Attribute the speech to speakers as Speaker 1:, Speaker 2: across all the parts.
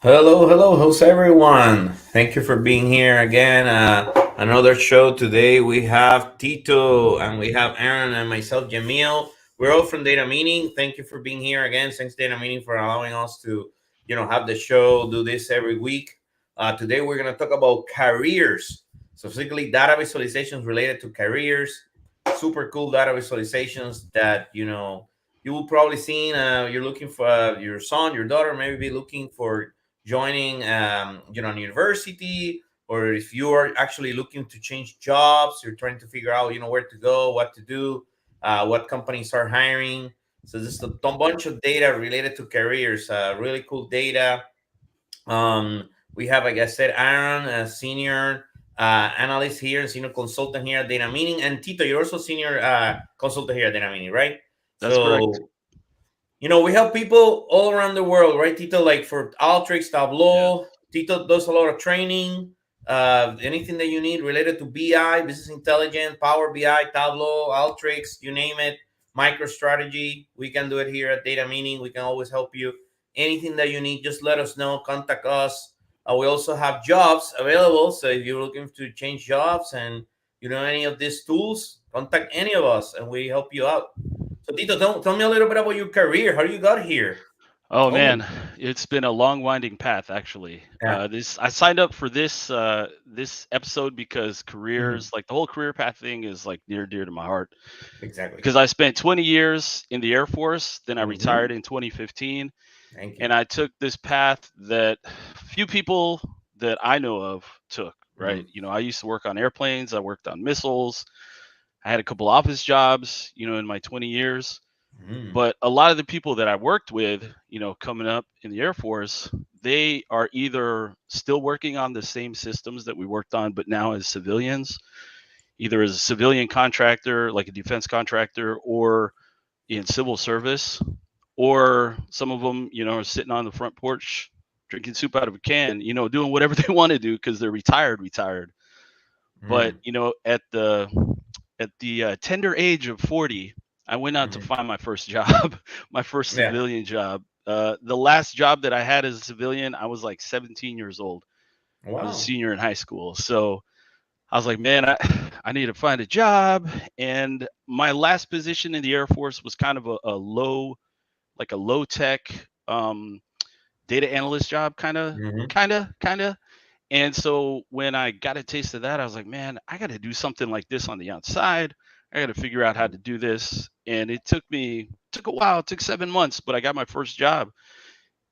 Speaker 1: Hello, hello, how's everyone? Thank you for being here again. Another show today. We have Tito and we have Aaron and myself, Yamil. We're all from Data Meaning. Thank you for being here again. Thanks, Data Meaning, for allowing us to, have the show, do this every week. Today we're gonna talk about careers, specifically data visualizations related to careers. Super cool data visualizations that you will probably seen. You're looking for your son, your daughter, maybe be looking for joining an university, or if you are actually looking to change jobs, you're trying to figure out where to go, what to do, what companies are hiring. So this is a bunch of data related to careers, really cool data. We have, like I said, Aaron, a senior analyst here, senior consultant here at Data Meaning, and Tito, you're also senior consultant here at Data Meaning, right?
Speaker 2: That's correct.
Speaker 1: So we help people all around the world, right, Tito? Like for Alteryx,
Speaker 2: Yeah.
Speaker 1: Tableau, Tito does a lot of training. Anything that you need related to BI, business intelligence, Power BI, Tableau, Alteryx, you name it, MicroStrategy, we can do it here at Data Meaning. We can always help you. Anything that you need, just let us know. Contact us. We also have jobs available. So if you're looking to change jobs and you know any of these tools, contact any of us and we help you out. So Tito, tell me a little bit about your career. How you got here?
Speaker 2: Oh
Speaker 1: Tell me.
Speaker 2: man, it's been a long winding path actually.
Speaker 1: Yeah.
Speaker 2: This I signed up for this episode because
Speaker 1: Hmm.
Speaker 2: careers, like the whole career path thing, is like near and dear to my heart.
Speaker 1: Exactly.
Speaker 2: Because I spent 20 years in the Air Force, then I retired
Speaker 1: Hmm.
Speaker 2: in 2015,
Speaker 1: Thank you.
Speaker 2: and I took this path that few people that I know of took. Right?
Speaker 1: Hmm.
Speaker 2: I used to work on airplanes. I worked on missiles. I had a couple office jobs. In my 20 years.
Speaker 1: Hmm.
Speaker 2: But a lot of the people that I worked with, coming up in the Air Force, they are either still working on the same systems that we worked on, but now as civilians, either as a civilian contractor, like a defense contractor, or in civil service, or some of them, are sitting on the front porch drinking soup out of a can, doing whatever they want to do because they're retired. But
Speaker 1: Hmm.
Speaker 2: at the tender age of 40, I went out to
Speaker 1: Hmm.
Speaker 2: find my first job, my first
Speaker 1: Yeah.
Speaker 2: civilian job. The last job that I had as a civilian, I was like 17 years old. I was a
Speaker 1: Wow.
Speaker 2: senior in high school. So I was like, man, I need to find a job. And my last position in the Air Force was kind of like a low tech um, data analyst job,
Speaker 1: Hmm.
Speaker 2: kind of. And so when I got a taste of that, I was like, man, I got to do something like this on the outside. I got to figure out how to do this. And it took a while. It took 7 months, but I got my first job.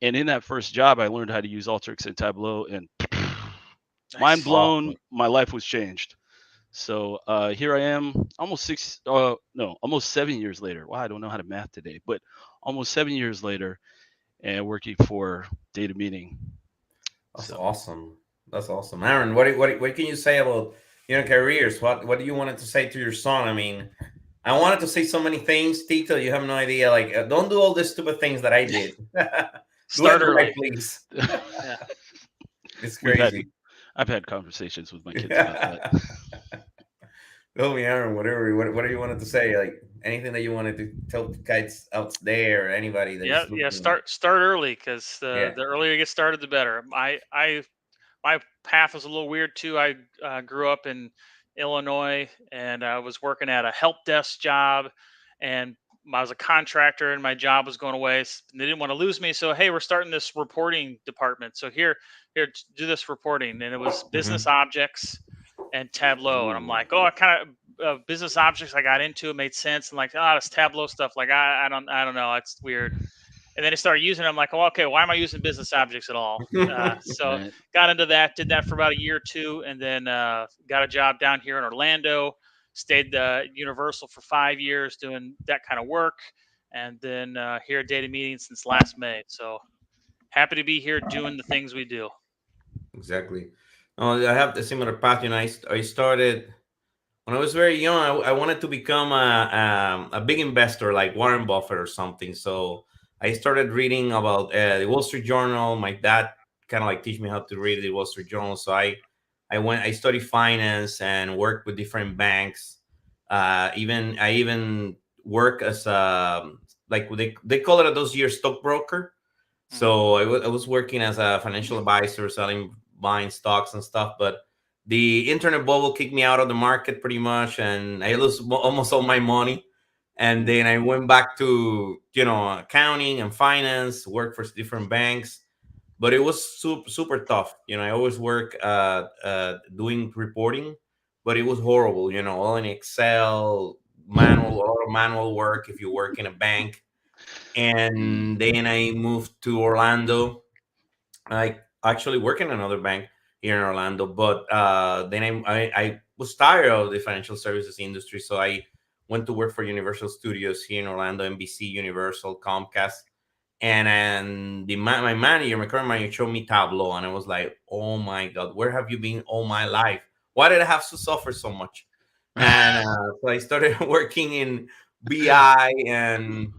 Speaker 2: And in that first job, I learned how to use Alteryx and Tableau, and mind
Speaker 3: Nice.
Speaker 2: blown,
Speaker 1: Awesome.
Speaker 2: my life was changed. So here I am, almost no, almost 7 years later. Wow, I don't know how to math today, but almost 7 years later, and working for Data Meaning.
Speaker 1: That's
Speaker 2: So
Speaker 1: awesome. That's awesome. Aaron, what can you say about careers? What do you wanted to say to your son? I mean, I wanted to say so many things, Tito. You have no idea. Like, don't do all these stupid things that I did. Do it
Speaker 3: Start
Speaker 1: right,
Speaker 3: early.
Speaker 1: please.
Speaker 3: Yeah.
Speaker 1: It's
Speaker 2: we've had
Speaker 1: crazy.
Speaker 2: I've had conversations with my kids about that.
Speaker 1: Yeah. Tell me, Aaron, whatever. What do you wanted to say? Like anything that you wanted to tell guys out there, or anybody that
Speaker 3: Yeah.
Speaker 1: is
Speaker 3: Yeah.
Speaker 1: looking.
Speaker 3: Start early because
Speaker 1: Yeah.
Speaker 3: the earlier you get started, the better. My path was a little weird too. I grew up in Illinois and I was working at a help desk job, and I was a contractor, and my job was going away. And they didn't want to lose me, so hey, we're starting this reporting department. So do this reporting, and it was business
Speaker 1: Hmm.
Speaker 3: objects and Tableau. And I'm
Speaker 1: Ooh.
Speaker 3: like, oh, I kind of business objects. I got into it, made sense, and like, oh, this Tableau stuff, like I don't know, it's weird. And then I started using it. I'm like, oh, okay, why am I using business objects at all? So
Speaker 2: Right.
Speaker 3: got into that, did that for about a year or two, and then got a job down here in Orlando. Stayed Universal for 5 years doing that kind of work, and then here at Data Meeting since last May. So happy to be here doing the things we do.
Speaker 1: Exactly. Oh, I have the similar path. I started when I was very young. I wanted to become a big investor like Warren Buffett or something. So I started reading about the Wall Street Journal. My dad kind of like teach me how to read the Wall Street Journal. So I studied finance and worked with different banks. I even work as like they call it at those years stockbroker. So I was working as a financial advisor, buying stocks and stuff. But the internet bubble kicked me out of the market pretty much, and I lost almost all my money. And then I went back to accounting and finance, work for different banks, but it was super tough. I always work doing reporting, but it was horrible. All in Excel, manual, a lot of manual work if you work in a bank. And then I moved to Orlando. I actually work in another bank here in Orlando, but then I was tired of the financial services industry, so I went to work for Universal Studios here in Orlando, NBC, Universal, Comcast, and my manager, my current manager, showed me Tableau, and I was like, "Oh my God, where have you been all my life? Why did I have to suffer so much?" And so I started working in BI, and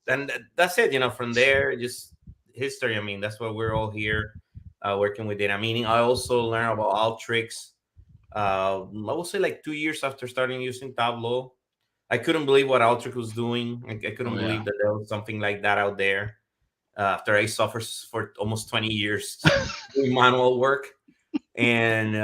Speaker 1: and that's it. From there, just history. I mean, that's why we're all here working with data. Meaning, I also learned about Alteryx. I would say like 2 years after starting using Tableau. I couldn't believe what Alteryx was doing. I couldn't
Speaker 2: Oh yeah.
Speaker 1: believe that there was something like that out there. After I suffered for almost 20 years doing manual work, and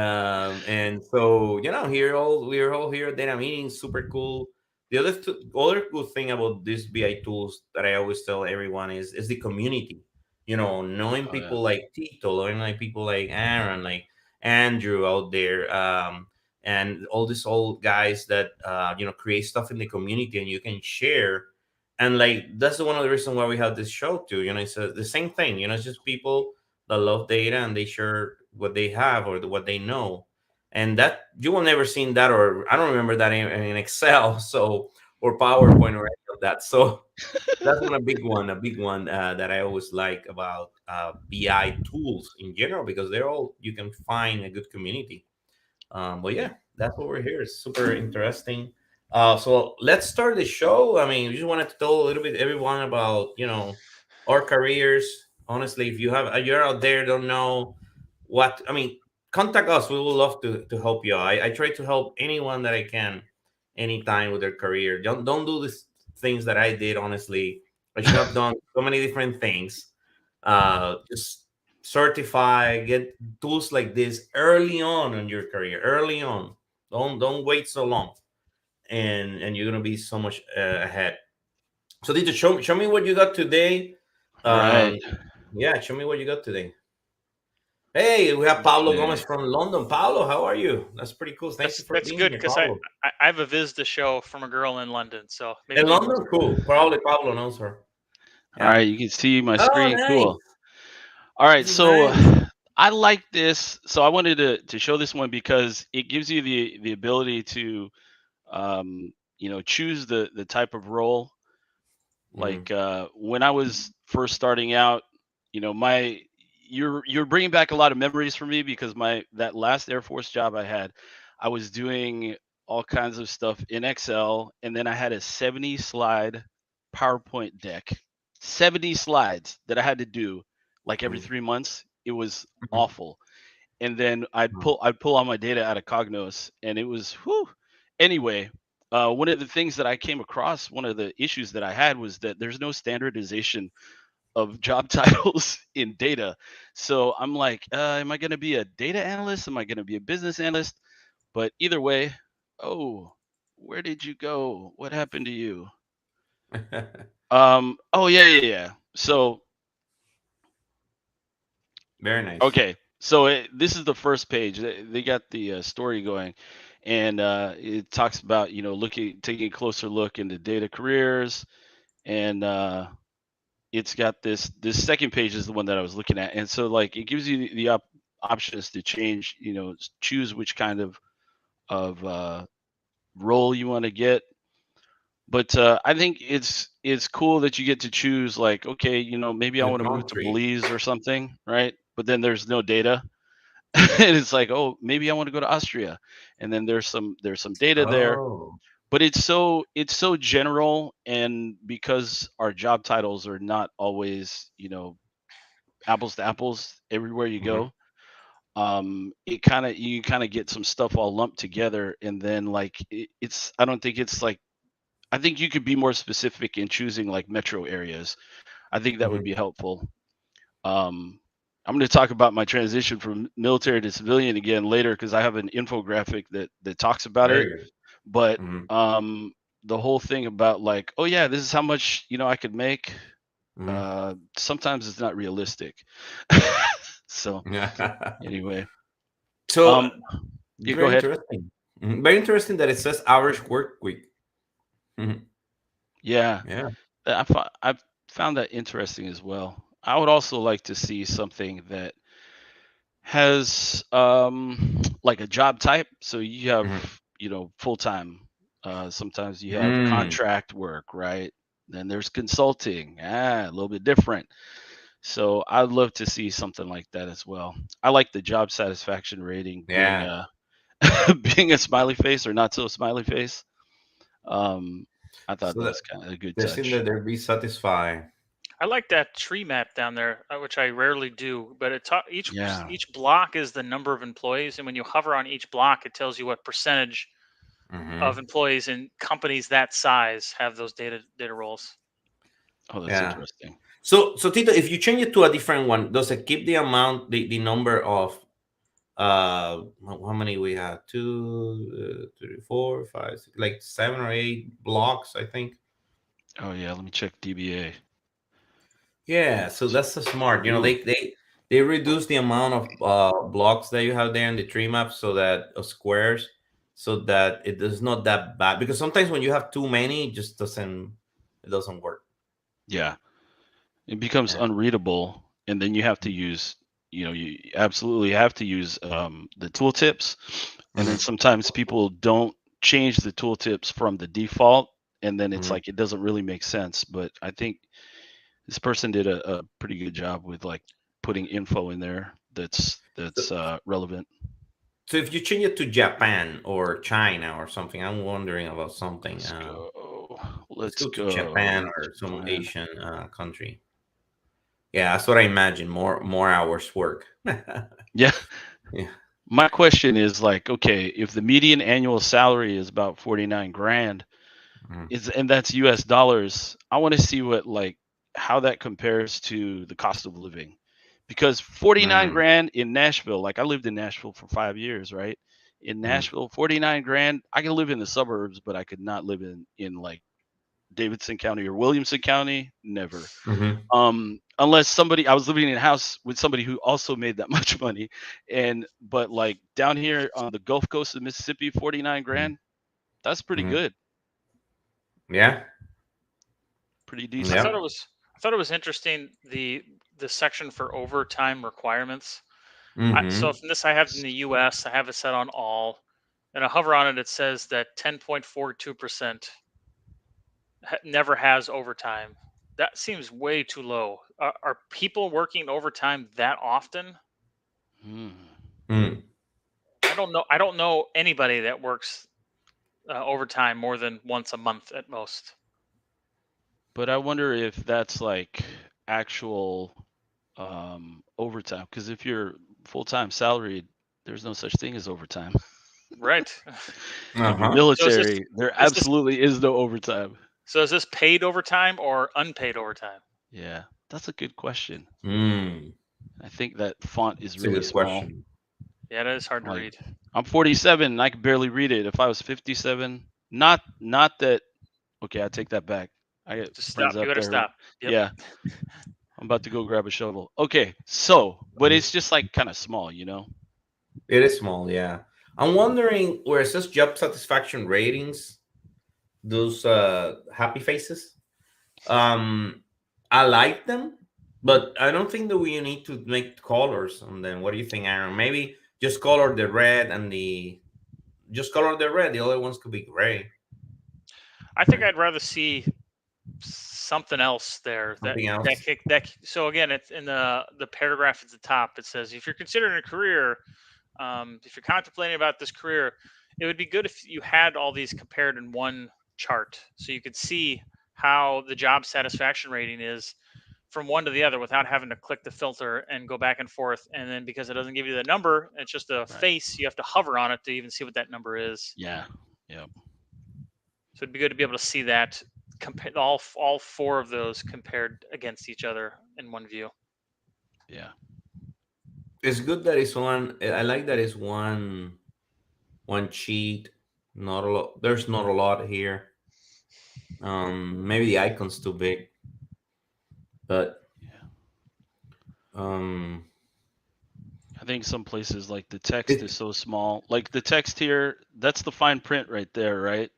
Speaker 1: so we're all here at data meetings, super cool. The other cool thing about these BI tools that I always tell everyone is the community. Knowing
Speaker 2: Oh yeah.
Speaker 1: people like Tito, knowing like people like Aaron, like Andrew out there, and all these old guys that create stuff in the community, and you can share. And like that's one of the reasons why we have this show too. It's the same thing. It's just people that love data, and they share what they have or what they know. And that you will never seen that, or I don't remember that in Excel, so, or PowerPoint or any of that. So that's a big one that I always like about BI tools in general, because you can find a good community. But yeah, that's what we're here. It's super interesting. So let's start the show. I mean, we just wanted to tell a little bit everyone about our careers. Honestly, if you're out there, don't know what I mean, contact us. We would love to help you. I try to help anyone that I can, anytime with their career. Don't do these things that I did. Honestly, I should have done so many different things. Just certify, get tools like this early on in your career. Early on, don't wait so long, and you're gonna be so much ahead. So, did you show me what you got today?
Speaker 2: All right.
Speaker 1: Um, yeah, show me what you got today. Hey, we have Paulo Gomez
Speaker 2: Okay.
Speaker 1: from London. Paulo, how are you? That's pretty cool. Thank you for
Speaker 3: That's
Speaker 1: being
Speaker 3: good
Speaker 1: here,
Speaker 3: because
Speaker 1: Paulo.
Speaker 3: I have a Visita show from a girl in London, so
Speaker 1: In
Speaker 3: maybe
Speaker 1: London, cool. Probably Pablo knows her.
Speaker 2: All
Speaker 1: Yeah.
Speaker 2: right. You can see my
Speaker 1: Oh,
Speaker 2: screen.
Speaker 1: nice.
Speaker 2: Cool. All right.
Speaker 1: This is
Speaker 2: So
Speaker 1: nice.
Speaker 2: I like this. So I wanted to show this one because it gives you the ability to choose the type of role.
Speaker 1: Mm,
Speaker 2: Like when I was first starting out, my you're bringing back a lot of memories for me because that last Air Force job I had, I was doing all kinds of stuff in Excel, and then I had a 70 slide PowerPoint deck, 70 slides that I had to do like every
Speaker 1: mm,
Speaker 2: 3 months. It was
Speaker 1: mhm,
Speaker 2: awful. And then I'd
Speaker 1: mm,
Speaker 2: pull all my data out of Cognos, and it was whew. Anyway, one of the things that I came across, one of the issues that I had was that there's no standardization of job titles in data. So I'm like, am I going to be a data analyst? Am I going to be a business analyst? But either way, oh, where did you go? What happened to you? Oh yeah. So
Speaker 1: Very nice.
Speaker 2: okay, so this is the first page. They got the story going, and it talks about taking a closer look into data careers, and it's got this second page is the one that I was looking at, and so like it gives you the options to change, choose which kind of role you want to get. But I think it's cool that you get to choose like, okay, maybe I
Speaker 1: The
Speaker 2: want to move to
Speaker 1: country.
Speaker 2: Belize or something, right? But then there's no data. And it's like, oh, maybe I want to go to Austria, and then there's some data there,
Speaker 1: Oh.
Speaker 2: but it's so general, and because our job titles are not always apples to apples everywhere you
Speaker 1: Mhm.
Speaker 2: go, you kind of get some stuff all lumped together, and then like it's I don't think it's like I think you could be more specific in choosing like metro areas. I think that would
Speaker 1: Mhm.
Speaker 2: be helpful. I'm going to talk about my transition from military to civilian again later because I have an infographic that talks about it.
Speaker 1: Very good.
Speaker 2: But
Speaker 1: Mhm.
Speaker 2: the whole thing about like, oh yeah, this is how much I could make.
Speaker 1: Mhm.
Speaker 2: Sometimes it's not realistic. So anyway,
Speaker 1: So
Speaker 2: you go
Speaker 1: very
Speaker 2: ahead.
Speaker 1: interesting. Very interesting that it says average work week. Mhm.
Speaker 2: Yeah,
Speaker 1: Yeah.
Speaker 2: I've found that interesting as well. I would also like to see something that has like a job type. So you have,
Speaker 1: Mhm.
Speaker 2: full time. Sometimes you have
Speaker 1: Mm.
Speaker 2: contract work, right? Then there's consulting, a little bit different. So I'd love to see something like that as well. I like the job satisfaction rating being
Speaker 1: Yeah.
Speaker 2: being a smiley face or not so smiley face. Um, I thought
Speaker 1: So
Speaker 2: that
Speaker 1: that
Speaker 2: was kind of a good
Speaker 1: they seem
Speaker 2: touch.
Speaker 1: that they'll be satisfied.
Speaker 3: I like that tree map down there, which I rarely do. But
Speaker 2: Yeah.
Speaker 3: each block is the number of employees, and when you hover on each block, it tells you what percentage of
Speaker 1: Hmm.
Speaker 3: employees in companies that size have those data roles.
Speaker 2: Oh, that's
Speaker 1: Yeah.
Speaker 2: interesting.
Speaker 1: So Tito, if you change it to a different one, does it keep the amount, the number of how many we have? Two, three, four, five, six, like 7 or 8 blocks, I think.
Speaker 2: Oh yeah, let me check DBA.
Speaker 1: Yeah, so that's so smart.
Speaker 2: Ooh.
Speaker 1: They reduce the amount of blocks that you have there in the tree map, so that squares, so that it is not that bad. Because sometimes when you have too many, it doesn't work.
Speaker 2: Yeah. It becomes
Speaker 1: Yeah.
Speaker 2: unreadable, and then you have to use, you absolutely have to use the tooltips, and then
Speaker 1: Hmm.
Speaker 2: sometimes people don't change the tooltips from the default, and then it's
Speaker 1: Hmm.
Speaker 2: like it doesn't really make sense. But I think this person did a pretty good job with like putting info in there
Speaker 1: So,
Speaker 2: that's relevant.
Speaker 1: so if you change it to Japan or China or something, I'm wondering about something.
Speaker 2: Let's go.
Speaker 1: Let's
Speaker 2: Let's
Speaker 1: go to
Speaker 2: go.
Speaker 1: Japan or some
Speaker 2: Japan.
Speaker 1: Asian country. Yeah, that's what I imagine. More hours work.
Speaker 2: Yeah.
Speaker 1: Yeah.
Speaker 2: My question is like, okay, if the median annual salary is about 49 grand,
Speaker 1: Mhm.
Speaker 2: and that's US dollars, I want to see what like how that compares to the cost of living. Because 49
Speaker 1: Mm.
Speaker 2: grand in Nashville, like I lived in Nashville for 5 years, right? In
Speaker 1: Mhm.
Speaker 2: Nashville, 49 grand, I can live in the suburbs, but I could not live in like Davidson County or Williamson County, never.
Speaker 1: Mhm.
Speaker 2: Unless somebody I was living in a house with somebody who also made that much money, but like down here on the Gulf Coast of Mississippi, 49
Speaker 1: Mhm.
Speaker 2: grand, that's pretty
Speaker 1: Mhm.
Speaker 2: good,
Speaker 1: Yeah.
Speaker 2: pretty
Speaker 3: I
Speaker 2: decent.
Speaker 3: thought
Speaker 1: Yeah.
Speaker 3: it was I thought it was interesting the section for overtime requirements. So
Speaker 1: Mhm.
Speaker 3: from this I have in the US, I have it set on all, and I hover on it. It says that 10.42% never has overtime. That seems way too low. Are people working overtime that often?
Speaker 2: Hmm.
Speaker 1: Mm.
Speaker 3: I don't know anybody that works overtime more than once a month at most.
Speaker 2: But I wonder if that's like actual overtime, because if you're full-time salaried, there's no such thing as overtime.
Speaker 3: Right.
Speaker 2: If you're
Speaker 1: Uh-huh.
Speaker 3: So
Speaker 2: military, there
Speaker 3: is this
Speaker 2: absolutely is no overtime.
Speaker 3: is this paid overtime or unpaid overtime?
Speaker 2: Yeah, that's a good question.
Speaker 1: Mm.
Speaker 2: I think that font is
Speaker 1: It's a
Speaker 2: really
Speaker 1: good
Speaker 2: small.
Speaker 1: question.
Speaker 3: Yeah, that is hard to
Speaker 2: Like
Speaker 3: read.
Speaker 2: I'm 47 and I can barely read it. If I was 57, not that. Okay, I take that back. I got
Speaker 3: Just
Speaker 2: friends
Speaker 3: stop. You
Speaker 2: out
Speaker 3: better
Speaker 2: there who,
Speaker 3: stop. Yep.
Speaker 2: yeah, I'm about to go grab a shovel. Okay, so, but it's just like kind of small.
Speaker 1: It is small, yeah. I'm wondering where it says job satisfaction ratings, those happy faces. Um, I like them, but I don't think that we need to make colors on them. What do you think, Aaron? Maybe just color the red and the just color the red. The other ones could be gray,
Speaker 3: I think
Speaker 1: right?
Speaker 3: I'd rather see something else there
Speaker 1: Something else.
Speaker 3: so again, it's in the paragraph at the top. It says if you're considering a career, if you're contemplating about this career, it would be good if you had all these compared in one chart so you could see how the job satisfaction rating is from one to the other without having to click the filter and go back and forth. And then because it doesn't give you the number, it's just a
Speaker 2: Right.
Speaker 3: face, you have to hover on it to even see what that number is.
Speaker 2: Yeah. Yeah.
Speaker 3: So it'd be good to be able to see that, compare all four of those compared against each other in one view.
Speaker 2: Yeah.
Speaker 1: It's good that it's one. I like that it's one cheat. Not a lot. There's not a lot here. Maybe the icon's too big, but
Speaker 2: Yeah.
Speaker 1: um,
Speaker 2: I think some places like the text is
Speaker 1: it.
Speaker 2: so small. Like the text here, that's the fine print right there, right?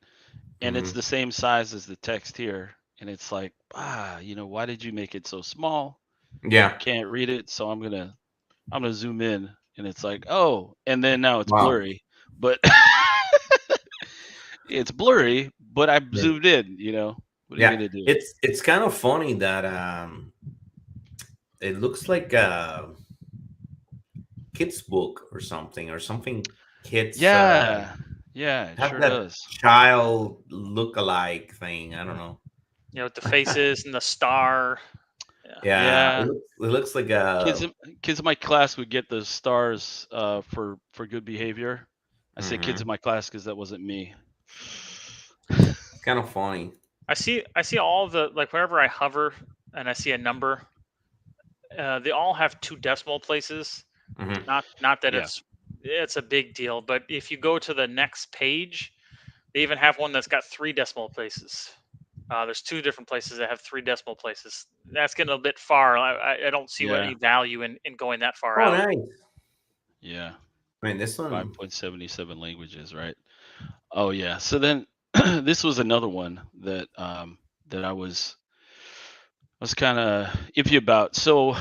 Speaker 2: And it's
Speaker 1: Mhm.
Speaker 2: the same size as the text here. And it's like, why did you make it so small? I
Speaker 1: Yeah.
Speaker 2: can't read it, so I'm gonna zoom in, and it's like, oh, and then now it's
Speaker 1: Wow.
Speaker 2: blurry, but it's blurry, but I
Speaker 1: Yeah.
Speaker 2: zoomed in. What are you
Speaker 1: Yeah.
Speaker 2: gonna do?
Speaker 1: It's kind of funny that it looks like a kid's book or something. Kids
Speaker 2: Yeah, yeah, it
Speaker 1: have
Speaker 2: sure
Speaker 1: that
Speaker 2: does.
Speaker 1: child look-alike thing. I don't know.
Speaker 3: With the faces and the star. Yeah.
Speaker 1: Yeah,
Speaker 2: Yeah,
Speaker 1: it looks like
Speaker 2: kids,
Speaker 1: a.
Speaker 2: kids in my class would get those stars for good behavior. I say kids in
Speaker 1: Mhm.
Speaker 2: my class because that wasn't me.
Speaker 1: It's kind of funny.
Speaker 3: I see all the, like, whenever I hover and I see a number, they all have two decimal places.
Speaker 1: Hmm.
Speaker 3: Not that
Speaker 2: Yeah,
Speaker 3: it's a big deal, but if you go to the next page, they even have one that's got three decimal places. There's two different places that have three decimal places. That's getting a bit far. I don't see what
Speaker 2: yeah,
Speaker 3: any value in going that far
Speaker 1: Oh,
Speaker 3: out.
Speaker 1: nice.
Speaker 2: yeah.
Speaker 1: I mean, this one.
Speaker 2: 5.77 languages, right? Oh yeah. So then this was another one that I was kind of iffy about. So,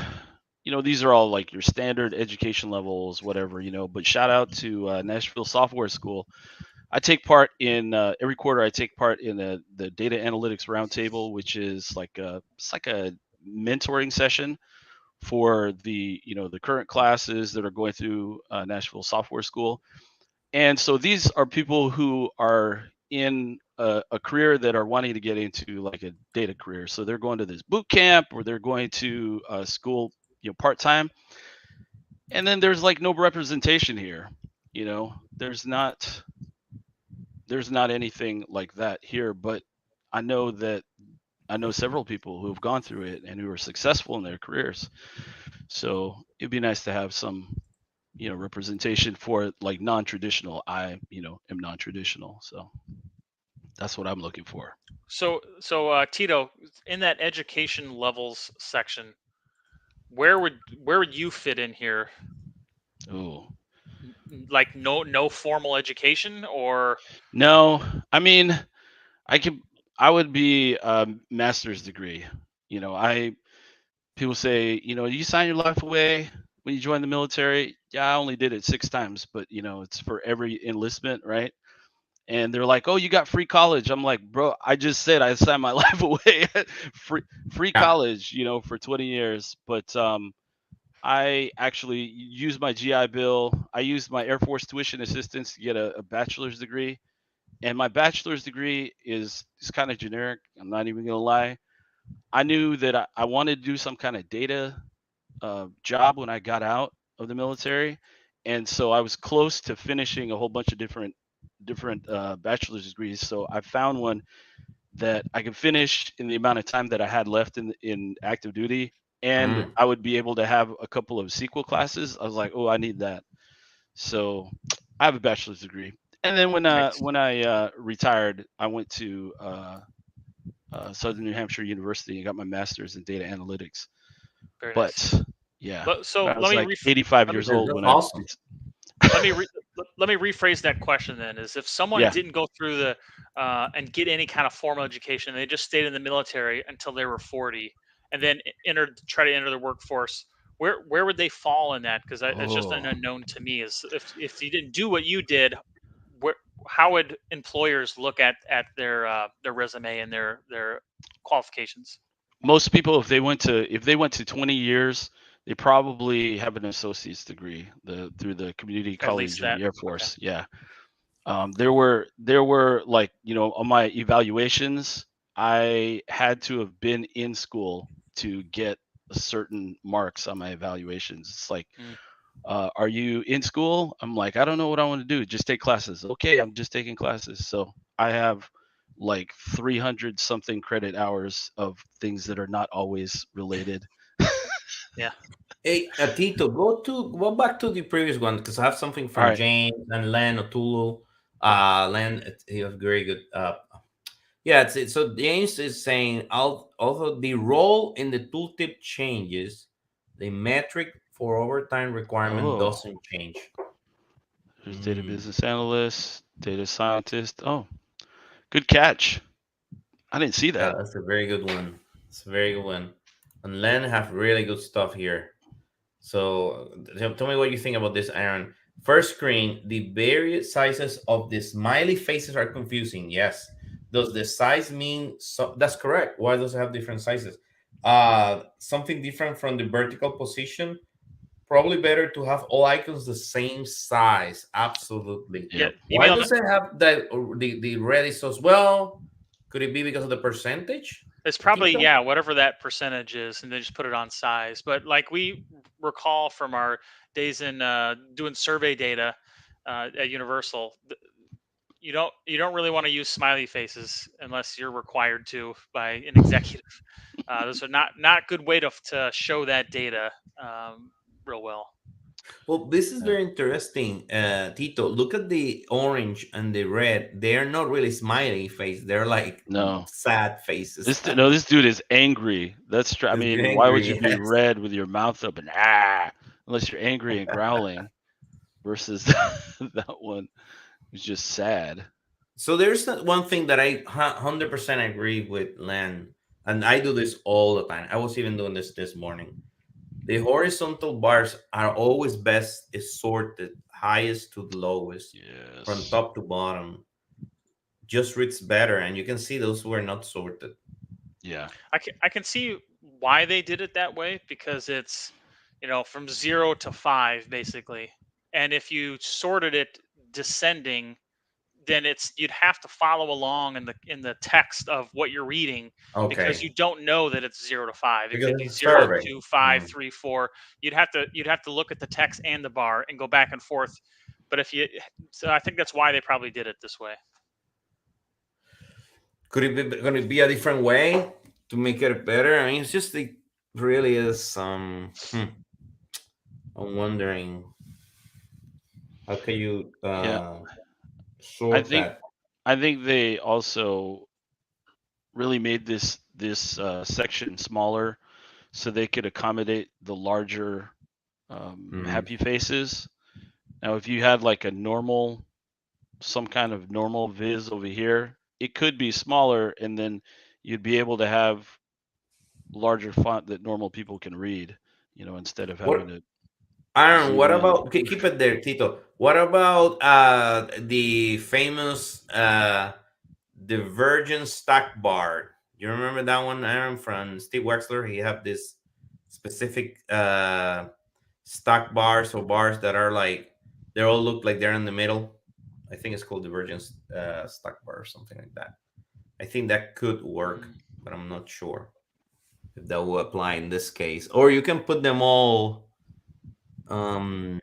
Speaker 2: these are all like your standard education levels, whatever, but shout out to Nashville Software School. I take part in every quarter. I take part in the data analytics roundtable, which is it's like a mentoring session for the current classes that are going through Nashville Software School. And so these are people who are in a career that are wanting to get into like a data career. So they're going to this boot camp or they're going to school, part time. And then there's like no representation here. You know, there's not anything like that here. But I know that I know several people who have gone through it and who are successful in their careers. So it'd be nice to have some representation for like non-traditional. I am non-traditional, so that's what I'm looking for.
Speaker 3: So Tito, in that education levels section, where would you fit in here?
Speaker 2: Oh
Speaker 3: Like, no formal education, or
Speaker 2: no, I mean, I could I would be a master's degree. I People say, you sign your life away when you join the military. Yeah, I only did it 6 times, but it's for every enlistment, right? And they're like, "Oh, you got free college." I'm like, "Bro, I just said I signed my life away, free
Speaker 1: Yeah.
Speaker 2: college, for 20 years." But I actually used my GI Bill. I used my Air Force tuition assistance to get a bachelor's degree, and my bachelor's degree is kind of generic. I'm not even gonna lie. I knew that I wanted to do some kind of data job when I got out of the military, and so I was close to finishing a whole bunch of different bachelor's degrees. So I found one that I could finish in the amount of time that I had left in active duty, and
Speaker 1: Mm.
Speaker 2: I would be able to have a couple of sequel classes. I was like, oh, I need that. So I have a bachelor's degree. And then when uh,
Speaker 3: nice,
Speaker 2: when I retired, I went to Southern New Hampshire University and got my master's in data analytics.
Speaker 3: very nice.
Speaker 2: But yeah,
Speaker 3: So
Speaker 2: I was like
Speaker 3: let
Speaker 2: 85
Speaker 3: me
Speaker 2: years
Speaker 1: Yeah,
Speaker 2: old
Speaker 1: that's
Speaker 2: when I.
Speaker 1: awesome.
Speaker 3: let me rephrase that question then. Is, if someone
Speaker 2: Yeah.
Speaker 3: didn't go through the and get any kind of formal education, they just stayed in the military until they were 40, and then try to enter the workforce, where would they fall in that? Because it's just an
Speaker 2: Oh,
Speaker 3: unknown to me. Is, if you didn't do what you did, where how would employers look at their resume and their qualifications?
Speaker 2: most people, if they went to 20 years, they probably have an associate's degree through the community
Speaker 3: At least
Speaker 2: college of
Speaker 3: that.
Speaker 2: the Air
Speaker 3: Okay.
Speaker 2: Force. Yeah. There were like on my evaluations, I had to have been in school to get certain marks on my evaluations. It's like,
Speaker 3: Mm.
Speaker 2: are you in school? I'm like, I don't know what I want to do. Just take classes. Okay, I'm just taking classes. So I have like 300 something credit hours of things that are not always related.
Speaker 3: Yeah.
Speaker 1: Hey, Tito, go back to the previous one because I have something
Speaker 2: All
Speaker 1: from
Speaker 2: right.
Speaker 1: James and Len Otulu. Len, he was very good. Yeah, so James is saying, although the role in the tooltip changes, the metric for overtime requirement
Speaker 2: Oh,
Speaker 1: doesn't change.
Speaker 2: there's data
Speaker 1: Mm,
Speaker 2: business analyst, data scientist. Oh, good catch. I didn't see
Speaker 1: yeah,
Speaker 2: that.
Speaker 1: that's a very good one. It's a very good one. And Len have really good stuff here. So tell me what you think about this, Aaron. First screen, the various sizes of the smiley faces are confusing. Yes. Does the size mean that's correct? Why does it have different sizes? Something different from the vertical position. Probably better to have all icons the same size. Absolutely.
Speaker 3: Yeah,
Speaker 2: Yep.
Speaker 1: Why
Speaker 3: email.
Speaker 1: does it have that the red is so well? Could it be because of the percentage?
Speaker 3: It's probably,
Speaker 1: Tito?
Speaker 3: yeah, whatever that percentage is, and they just put it on size. But like we recall from our days in doing survey data at Universal, you don't really want to use smiley faces unless you're required to by an executive. Those are not good way to show that data real well.
Speaker 1: Well, this is
Speaker 2: Yeah.
Speaker 1: very interesting, Tito. Look at the orange and the red. They're not really smiley face. They're like
Speaker 2: No.
Speaker 1: sad faces.
Speaker 2: This dude is angry. I
Speaker 1: It's
Speaker 2: mean, why would
Speaker 1: angry.
Speaker 2: you be
Speaker 1: Yes.
Speaker 2: red with your mouth open? Unless you're angry and growling. Versus that one was just sad.
Speaker 1: So there's one thing that I 100% agree with Len, and I do this all the time. I was even doing this morning. The horizontal bars are always best is sorted highest to the lowest, from
Speaker 2: Yes.
Speaker 1: top to bottom. Just reads better, and you can see those were not sorted.
Speaker 2: Yeah.
Speaker 3: I can see why they did it that way, because it's, from 0 to 5 basically. And if you sorted it descending, then you'd have to follow along in the text of what you're reading, because
Speaker 1: Okay,
Speaker 3: you don't know that it's 0 to 5. It
Speaker 1: because
Speaker 3: could be
Speaker 1: it's a
Speaker 3: 0,
Speaker 1: survey.
Speaker 3: 2, 5,
Speaker 1: Mm.
Speaker 3: 3, 4. You'd have to look at the text and the bar and go back and forth. But so I think that's why they probably did it this way.
Speaker 1: Could it be going to be a different way to make it better? I mean, it's just it really is. I'm wondering how can you
Speaker 2: Yeah. I
Speaker 1: sort
Speaker 2: think
Speaker 1: that?
Speaker 2: I think they also really made this section smaller so they could accommodate the larger
Speaker 1: Mm.
Speaker 2: happy faces. Now, if you had like some kind of normal viz over here, it could be smaller, and then you'd be able to have larger font that normal people can read, instead of having
Speaker 1: What,
Speaker 2: to
Speaker 1: Aaron? What
Speaker 2: zoom in.
Speaker 1: about keep it there, Tito? What about the famous divergent stack bar? You remember that one, Aaron, from Steve Wexler? He had this specific stack bars or bars that are like they all look like they're in the middle. I think it's called divergence stack bar or something like that. I think that could work,
Speaker 3: Mm.
Speaker 1: but I'm not sure if that will apply in this case. Or you can put them all um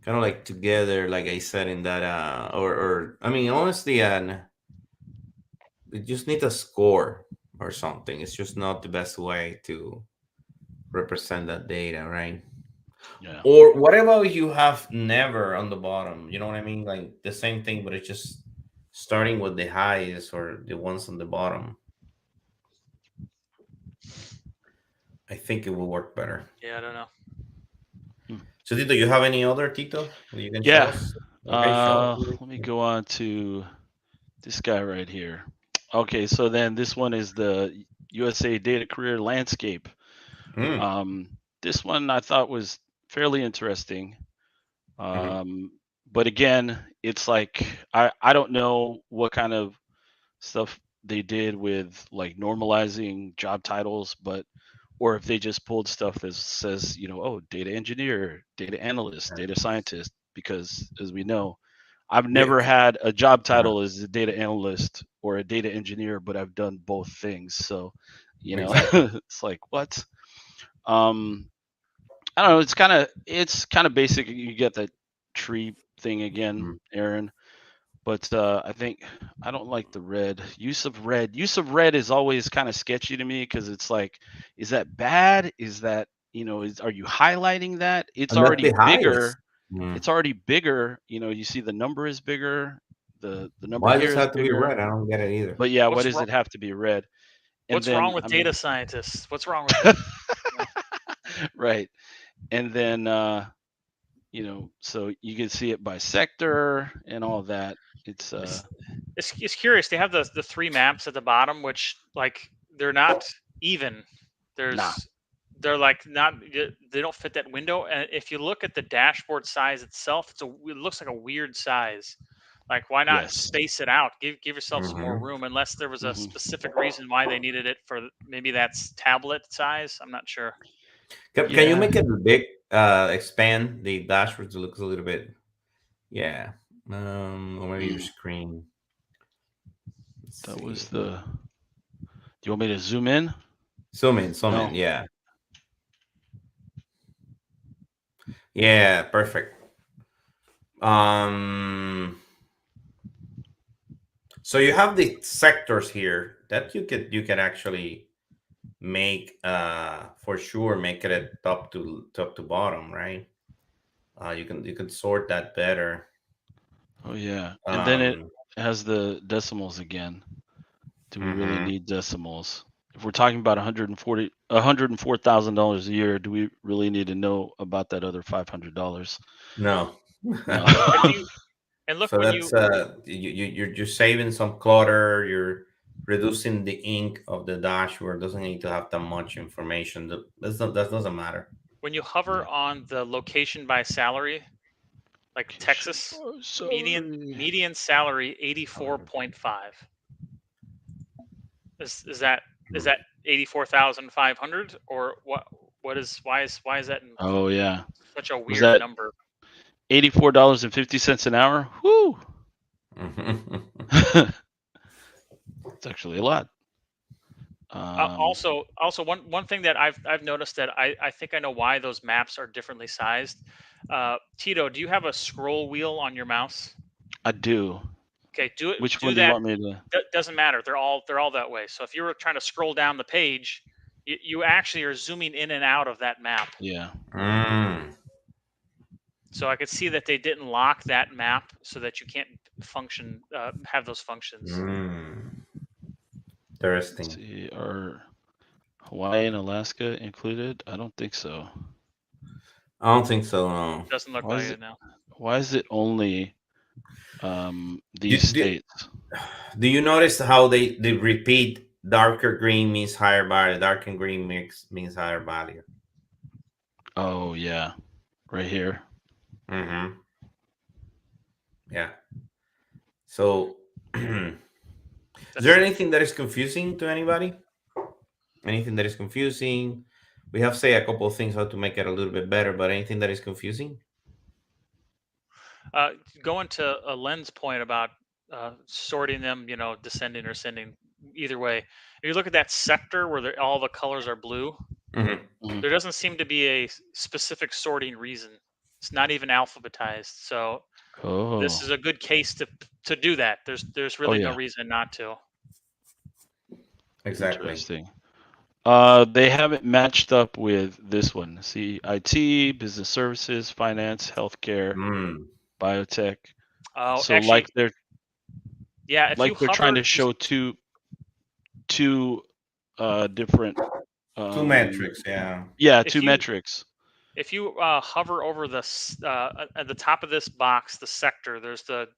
Speaker 1: kind of like together, like I said in that or I mean honestly, you just need a score or something. It's just not the best way to represent that data, right?
Speaker 2: Yeah.
Speaker 1: Or what about you have never on the bottom? You know what I mean? Like the same thing, but it's just starting with the highest or the ones on the bottom. I think it will work better.
Speaker 3: Yeah, I don't know.
Speaker 2: Hmm.
Speaker 1: So, Tito, you have any other Tito that you can show
Speaker 2: Yeah.
Speaker 1: us? Okay, show us.
Speaker 2: Let me go on to this guy right here. Okay, so then this one is the USA Data Career Landscape.
Speaker 1: Mm,
Speaker 2: Um, this one I thought was fairly interesting.
Speaker 1: mhm.
Speaker 2: But again, it's like I don't know what kind of stuff they did with like normalizing job titles, but or if they just pulled stuff that says, oh, data engineer, data analyst, data scientist, because as we know, I've
Speaker 1: Yeah,
Speaker 2: never had a job
Speaker 1: uh-huh,
Speaker 2: title as a data analyst or a data engineer, but I've done both things. So,
Speaker 1: exactly.
Speaker 2: it's like what? Um, I don't know. It's kind of basic. You get that tree thing again,
Speaker 1: Mm.
Speaker 2: Aaron. But I don't like the red use of red. Use of red is always kind of sketchy to me because it's like, is that bad? Is that are you highlighting that? It's
Speaker 1: And that's
Speaker 2: already
Speaker 1: the highest.
Speaker 2: bigger.
Speaker 1: Mm.
Speaker 2: It's already bigger. You see the number is bigger. The number
Speaker 1: Why
Speaker 2: here
Speaker 1: does it
Speaker 2: is
Speaker 1: have to be
Speaker 2: bigger.
Speaker 1: red? I don't get it either.
Speaker 2: But yeah, why
Speaker 3: What's
Speaker 2: does
Speaker 3: wrong?
Speaker 2: it have to be red? And
Speaker 3: What's
Speaker 2: then,
Speaker 3: wrong with
Speaker 2: I mean,
Speaker 3: data scientists? What's wrong with them?
Speaker 2: right. And then, so you can see it by sector and all that. It's
Speaker 3: It's curious. They have the three maps at the bottom, which like they're not even.
Speaker 2: Nah.
Speaker 3: They're like not. They don't fit that window. And if you look at the dashboard size itself, it looks like a weird size. Like why not
Speaker 2: Yes.
Speaker 3: space it out? Give yourself some more
Speaker 1: Mhm.
Speaker 3: room, unless there was a
Speaker 2: Mhm.
Speaker 3: specific reason why they needed it for. Maybe that's tablet size. I'm not sure.
Speaker 1: Can you
Speaker 2: Yeah.
Speaker 1: make it big? Expand the dashboard so it looks a little bit. Yeah. Or maybe your screen.
Speaker 2: That was the. Do you want me to zoom in?
Speaker 1: Zoom in.
Speaker 2: No.
Speaker 1: Yeah. Yeah. Perfect. So you have the sectors here that you could actually make for sure make it a top to bottom, right? You can sort that better.
Speaker 2: Oh yeah, and then it
Speaker 1: Um,
Speaker 2: has the decimals again. Do we really
Speaker 1: mhm.
Speaker 2: need decimals? If we're talking about $104,000 a year, do we really need to know about that other $500?
Speaker 1: No.
Speaker 2: No.
Speaker 3: And look
Speaker 1: So
Speaker 3: when
Speaker 1: that's you're saving some clutter. You're reducing the ink of the dashboard. Doesn't need to have that much information. That doesn't matter.
Speaker 3: when you hover on the location by salary, like Texas, median salary 84.5. Is that
Speaker 1: Hmm.
Speaker 3: 84,500 or what? Why is that
Speaker 2: Oh yeah.
Speaker 3: such a
Speaker 2: Was
Speaker 3: weird
Speaker 2: that
Speaker 3: number?
Speaker 2: $84.50 an hour? Whoo! It's actually a lot.
Speaker 3: Also, one thing that I've noticed that I think I know why those maps are differently sized. Tito, do you have a scroll wheel on your mouse?
Speaker 2: I do.
Speaker 3: Okay,
Speaker 2: Which
Speaker 3: do
Speaker 2: one do you
Speaker 3: that.
Speaker 2: want me to?
Speaker 3: Doesn't matter. They're all that way. So if you were trying to scroll down the page, you actually are zooming in and out of that map.
Speaker 2: Yeah.
Speaker 1: Mm.
Speaker 3: So I could see that they didn't lock that map so that you can't have those functions.
Speaker 1: Mm.
Speaker 2: Let's
Speaker 1: Interesting.
Speaker 2: see, are Hawaii and Alaska included? I don't think so.
Speaker 1: I don't think so. No.
Speaker 3: Doesn't look
Speaker 2: Why
Speaker 3: like
Speaker 2: is
Speaker 3: it now.
Speaker 2: Why is it only these
Speaker 1: Do,
Speaker 2: states?
Speaker 1: do you notice how they repeat darker green means higher value, darker green means higher value?
Speaker 2: Oh yeah, right here.
Speaker 1: Mm-hmm. Yeah. So, is there anything that is confusing to anybody? Anything that is confusing? We have say a couple of things how to make it a little bit better, but anything that is confusing?
Speaker 3: Going to a lens point about sorting them, descending or ascending, either way. If you look at that sector where all the colors are blue,
Speaker 1: Mm-hmm.
Speaker 3: there doesn't seem to be a specific sorting reason. It's not even alphabetized. So this is
Speaker 2: Oh.
Speaker 3: a good case to do that. There's really no
Speaker 2: Yeah.
Speaker 3: reason not to.
Speaker 1: Exactly.
Speaker 2: Interesting. They haven't matched up with this one. See, IT, business services, finance, healthcare, biotech.
Speaker 3: Oh,
Speaker 2: So
Speaker 3: actually,
Speaker 2: they're
Speaker 3: if you
Speaker 2: they're
Speaker 3: hover,
Speaker 2: trying to show two different
Speaker 1: Two metrics, yeah.
Speaker 2: Yeah,
Speaker 3: if
Speaker 2: two
Speaker 3: you
Speaker 2: metrics.
Speaker 3: if you hover over at the top of this box, the sector, there's the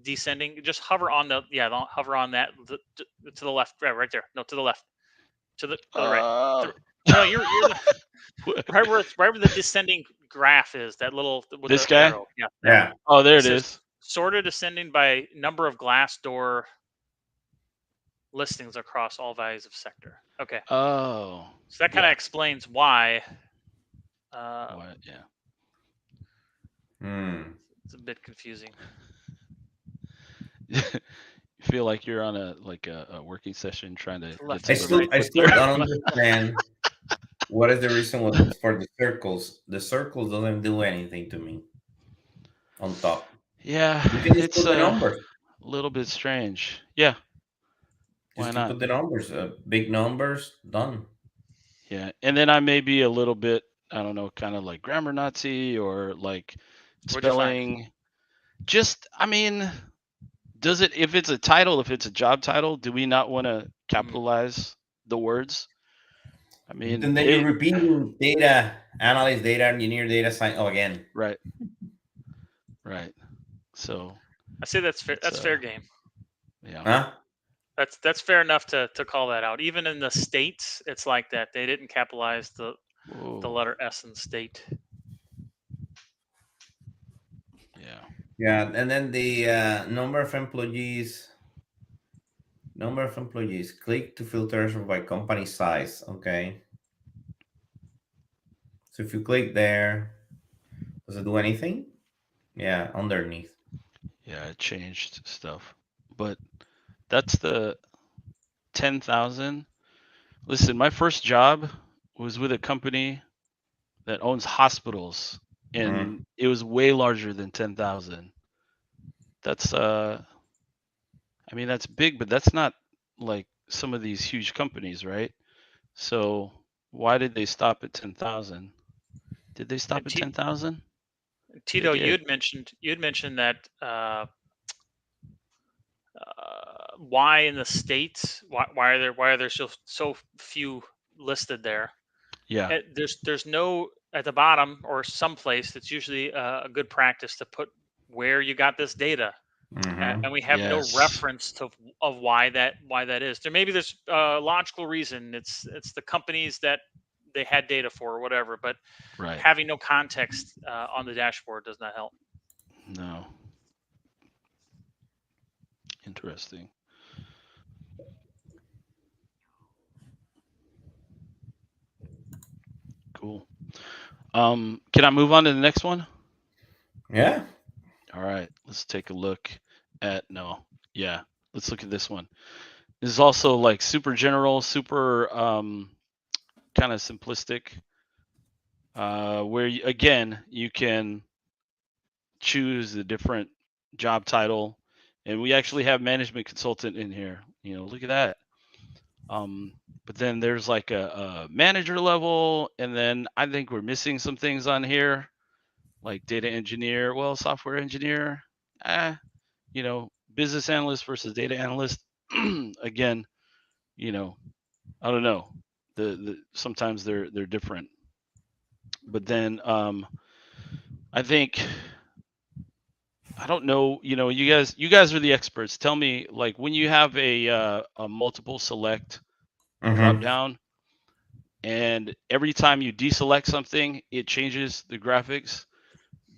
Speaker 3: descending. Just hover on hover on that to the left, right there. No, to the left, to the right. No, you're right where the descending graph is. That little with
Speaker 2: This
Speaker 3: the
Speaker 2: guy?
Speaker 3: arrow. Yeah.
Speaker 1: Yeah.
Speaker 2: Oh, there it
Speaker 3: says
Speaker 2: is.
Speaker 3: Sorted ascending by number of Glassdoor listings across all values of sector. Okay.
Speaker 2: Oh.
Speaker 3: So that kind of explains why.
Speaker 2: What? Yeah.
Speaker 3: It's a bit confusing.
Speaker 2: You feel like you're on a working session trying to
Speaker 3: Left
Speaker 2: get
Speaker 3: to
Speaker 2: something.
Speaker 3: the
Speaker 1: I
Speaker 3: right.
Speaker 1: still don't understand what is the reason for the circles. The circles doesn't do anything to me on top.
Speaker 2: Yeah,
Speaker 1: You can just
Speaker 2: it's
Speaker 1: put the numbers.
Speaker 2: a little bit strange. Yeah. Why
Speaker 1: Just
Speaker 2: not?
Speaker 1: put the numbers. Big numbers. Done.
Speaker 2: Yeah, and then I may be a little bit I don't know, kind of like grammar Nazi or like
Speaker 3: What'd you find?
Speaker 2: spelling. Just, I mean, does it, if it's a title, if it's a job title, do we not want to capitalize the words? I mean,
Speaker 1: And then you're repeating data analyst, data engineer, data science. Oh, again.
Speaker 2: right. Right. So
Speaker 3: I say that's fair. That's fair game.
Speaker 2: yeah.
Speaker 1: Huh?
Speaker 3: That's fair enough to call that out. Even in the states, it's like that. They didn't capitalize the letter S in state.
Speaker 2: Yeah.
Speaker 1: Yeah, and then the number of employees. Number of employees. Click to filter by company size. Okay. So if you click there, does it do anything? Yeah, underneath.
Speaker 2: Yeah, it changed stuff. But that's the 10,000. Listen, my first job was with a company that owns hospitals, and it was way larger than 10,000. That's I mean, that's big, but that's not like some of these huge companies, right? So why did they stop at 10,000? Did they stop at 10,000?
Speaker 3: Tito, you had mentioned that why in the states, why are there so few listed there?
Speaker 2: Yeah.
Speaker 3: There's no at the bottom or someplace that's usually a good practice to put where you got this data. And we have no reference of why that is. There's a logical reason. It's the companies that they had data for or whatever, but having no context on the dashboard does not help.
Speaker 2: No. Interesting. Cool. Can I move on to the next one?
Speaker 1: Yeah.
Speaker 2: All right. Let's take a look at let's look at this one. This is also like super general, super kind of simplistic. Where again you can choose the different job title, and we actually have management consultant in here. Look at that. But then there's like a manager level, and then I think we're missing some things on here, like data engineer, software engineer, business analyst versus data analyst. Again, I don't know. The sometimes they're different. But then I think I don't know, you guys are the experts. Tell me, like, when you have a multiple select drop down, and every time you deselect something, it changes the graphics.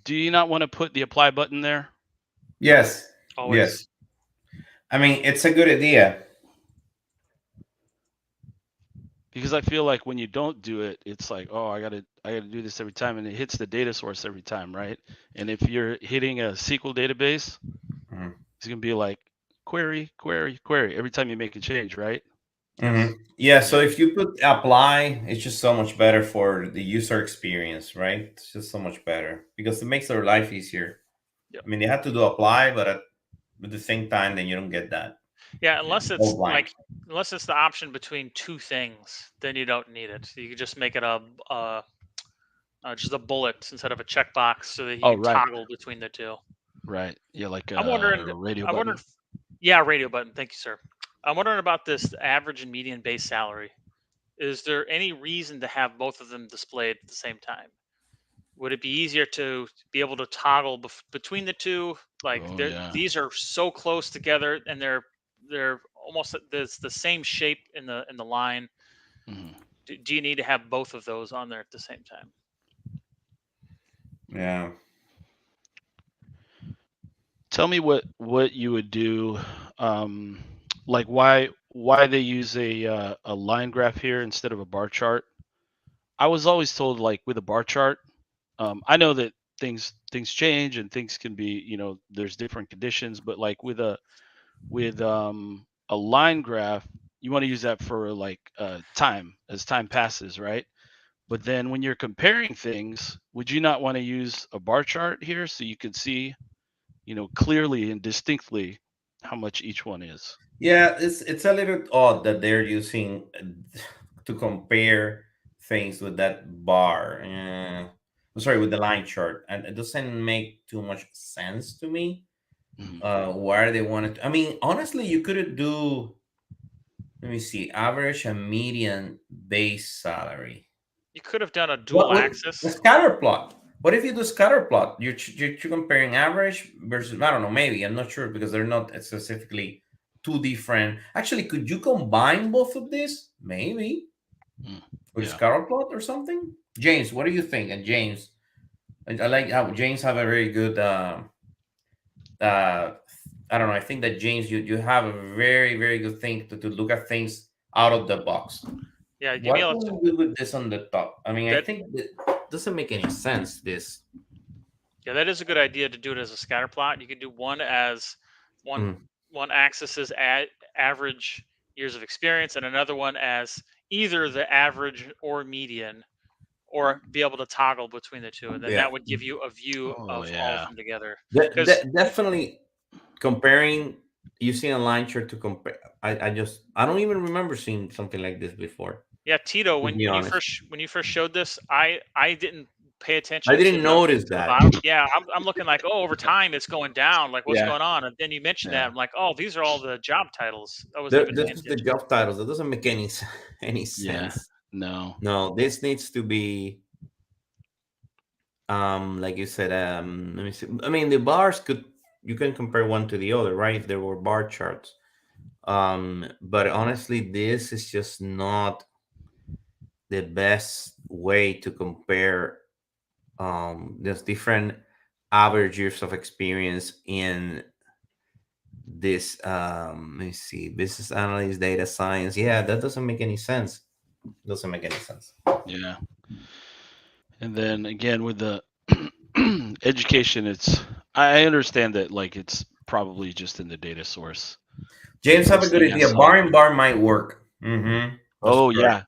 Speaker 2: Do you not want to put the apply button there?
Speaker 1: Yes.
Speaker 3: Always.
Speaker 1: Yes. I mean, it's a good idea.
Speaker 2: Because I feel like when you don't do it, it's like, oh, I gotta do this every time, and it hits the data source every time, right? And if you're hitting a SQL database, it's gonna be like query, query, query every time you make a change, right?
Speaker 1: Yeah. So if you put apply, it's just so much better for the user experience, right? It's just so much better because it makes their life easier.
Speaker 3: Yep.
Speaker 1: I mean, they have to do apply, but at the same time, then you don't get that.
Speaker 3: Yeah, unless it's the option between two things, then you don't need it. You can just make it just a bullet instead of a checkbox, so that you can toggle between the two.
Speaker 2: Right. Yeah, like
Speaker 3: I'm wondering.
Speaker 2: radio button.
Speaker 3: Yeah, radio button. Thank you, sir. I'm wondering about this average and median base salary. Is there any reason to have both of them displayed at the same time? Would it be easier to be able to toggle between the two? Like these are so close together, and they're almost the same shape in the line. Do you need to have both of those on there at the same time?
Speaker 1: Yeah.
Speaker 2: Tell me what you would do. Like why they use a line graph here instead of a bar chart. I was always told, like, with a bar chart, I know that things change and things can be, there's different conditions, but like with a line graph, you want to use that for like time, as time passes, right? But then when you're comparing things, would you not want to use a bar chart here so you can see, clearly and distinctly how much each one is?
Speaker 1: Yeah, it's a little odd that they're using to compare things with that bar. I'm sorry, with the line chart, and it doesn't make too much sense to me. Why they wanted to, I mean, honestly, you could do, let me see, average and median base salary.
Speaker 3: You could have done a dual
Speaker 1: What the
Speaker 3: axis.
Speaker 1: scatter plot? What if you do scatter plot? You're comparing average versus, I don't know, maybe, I'm not sure, because they're not specifically two different. Actually, could you combine both of these? Maybe with scatter plot or something. James, what do you think? And James, I like how James have a very good I don't know. I think that James, you have a very, very good thing to look at things out of the box.
Speaker 3: Yeah,
Speaker 1: What
Speaker 3: Yamil,
Speaker 1: can we do with this on the top? I mean, I
Speaker 3: that
Speaker 1: think that doesn't make any sense. This.
Speaker 3: yeah, that is a good idea to do it as a scatter plot. You could do one as one axis is average years of experience, and another one as either the average or median, or be able to toggle between the two, and then that would give you a view of all of them together.
Speaker 1: Definitely comparing using a line chart to compare. I don't even remember seeing something like this before.
Speaker 3: Yeah, Tito, when you first showed this, I didn't pay attention.
Speaker 1: I didn't notice that.
Speaker 3: Bottom. Yeah, I'm looking like, oh, over time it's going down. Like, what's going on? And then you mentioned that, I'm like, oh, these are all the job titles. I wasn't even
Speaker 1: this is the job titles. That doesn't make any sense. No, this needs to be like you said. Let me see. I mean, the bars you can compare one to the other, right? If there were bar charts. But honestly, this is just not the best way to compare there's different average years of experience in this. Let me see, business analyst, data science. Yeah, that doesn't make any sense. Doesn't make any sense.
Speaker 2: Yeah. And then again with the education, I understand that, like, it's probably just in the data source.
Speaker 1: James have a good idea. Bar and bar might work.
Speaker 2: Oh yeah,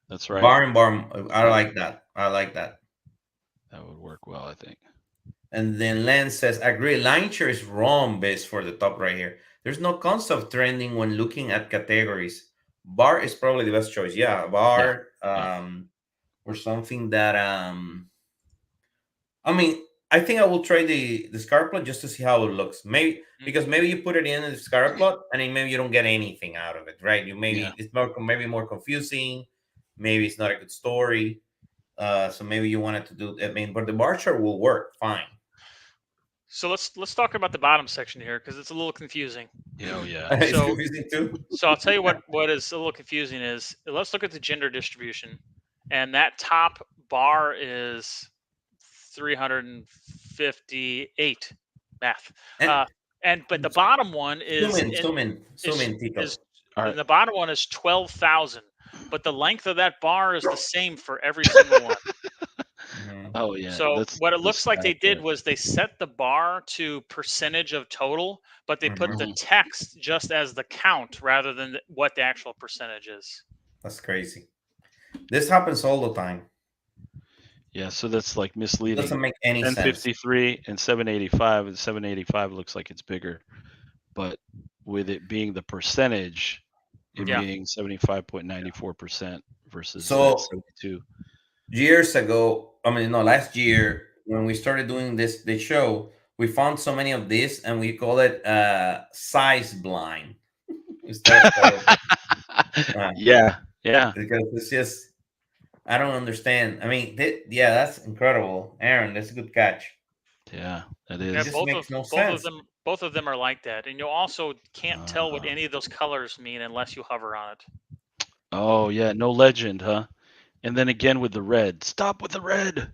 Speaker 2: that's right.
Speaker 1: Bar and bar. I like that.
Speaker 2: That would work well, I think.
Speaker 1: And then Len says, agree, line chart is wrong base for the top right here. There's no concept of trending when looking at categories. Bar is probably the best choice. Yeah, bar or something that I mean, I think I will try the scatter plot just to see how it looks. Maybe because maybe you put it in the scatter plot and then maybe you don't get anything out of it, right? It's maybe more confusing. Maybe it's not a good story. So maybe you wanted to do. I mean, but the bar chart will work fine.
Speaker 3: So let's talk about the bottom section here, because it's a little confusing.
Speaker 2: Oh yeah,
Speaker 1: it's confusing too.
Speaker 3: So I'll tell you what is a little confusing is, let's look at the gender distribution, and that top bar is 358 math. But the bottom one is
Speaker 1: zoom in, Tito.
Speaker 3: And the bottom one is 12,000, but the length of that bar is the same for every single one.
Speaker 2: Oh yeah.
Speaker 3: So what it looks like they did was they set the bar to percentage of total, but they put the text just as the count rather than what the actual percentage is.
Speaker 1: That's crazy. This happens all the time.
Speaker 2: Yeah, so that's like misleading.
Speaker 1: Doesn't make any sense.
Speaker 2: 1053 and 785, and 785 looks like it's bigger, but with it being the percentage, it being 75.94% versus 72.
Speaker 1: Years ago, last year when we started doing the show, we found so many of this and we call it size blind.
Speaker 2: Yeah.
Speaker 1: Because it's just, I don't understand. I mean, that's incredible, Aaron. That's a good catch.
Speaker 2: Yeah, that is.
Speaker 3: It just makes no sense. Both of them are like that, and you also can't tell what any of those colors mean unless you hover on it.
Speaker 2: Oh yeah, no legend, huh? And then again with the red. Stop with the red.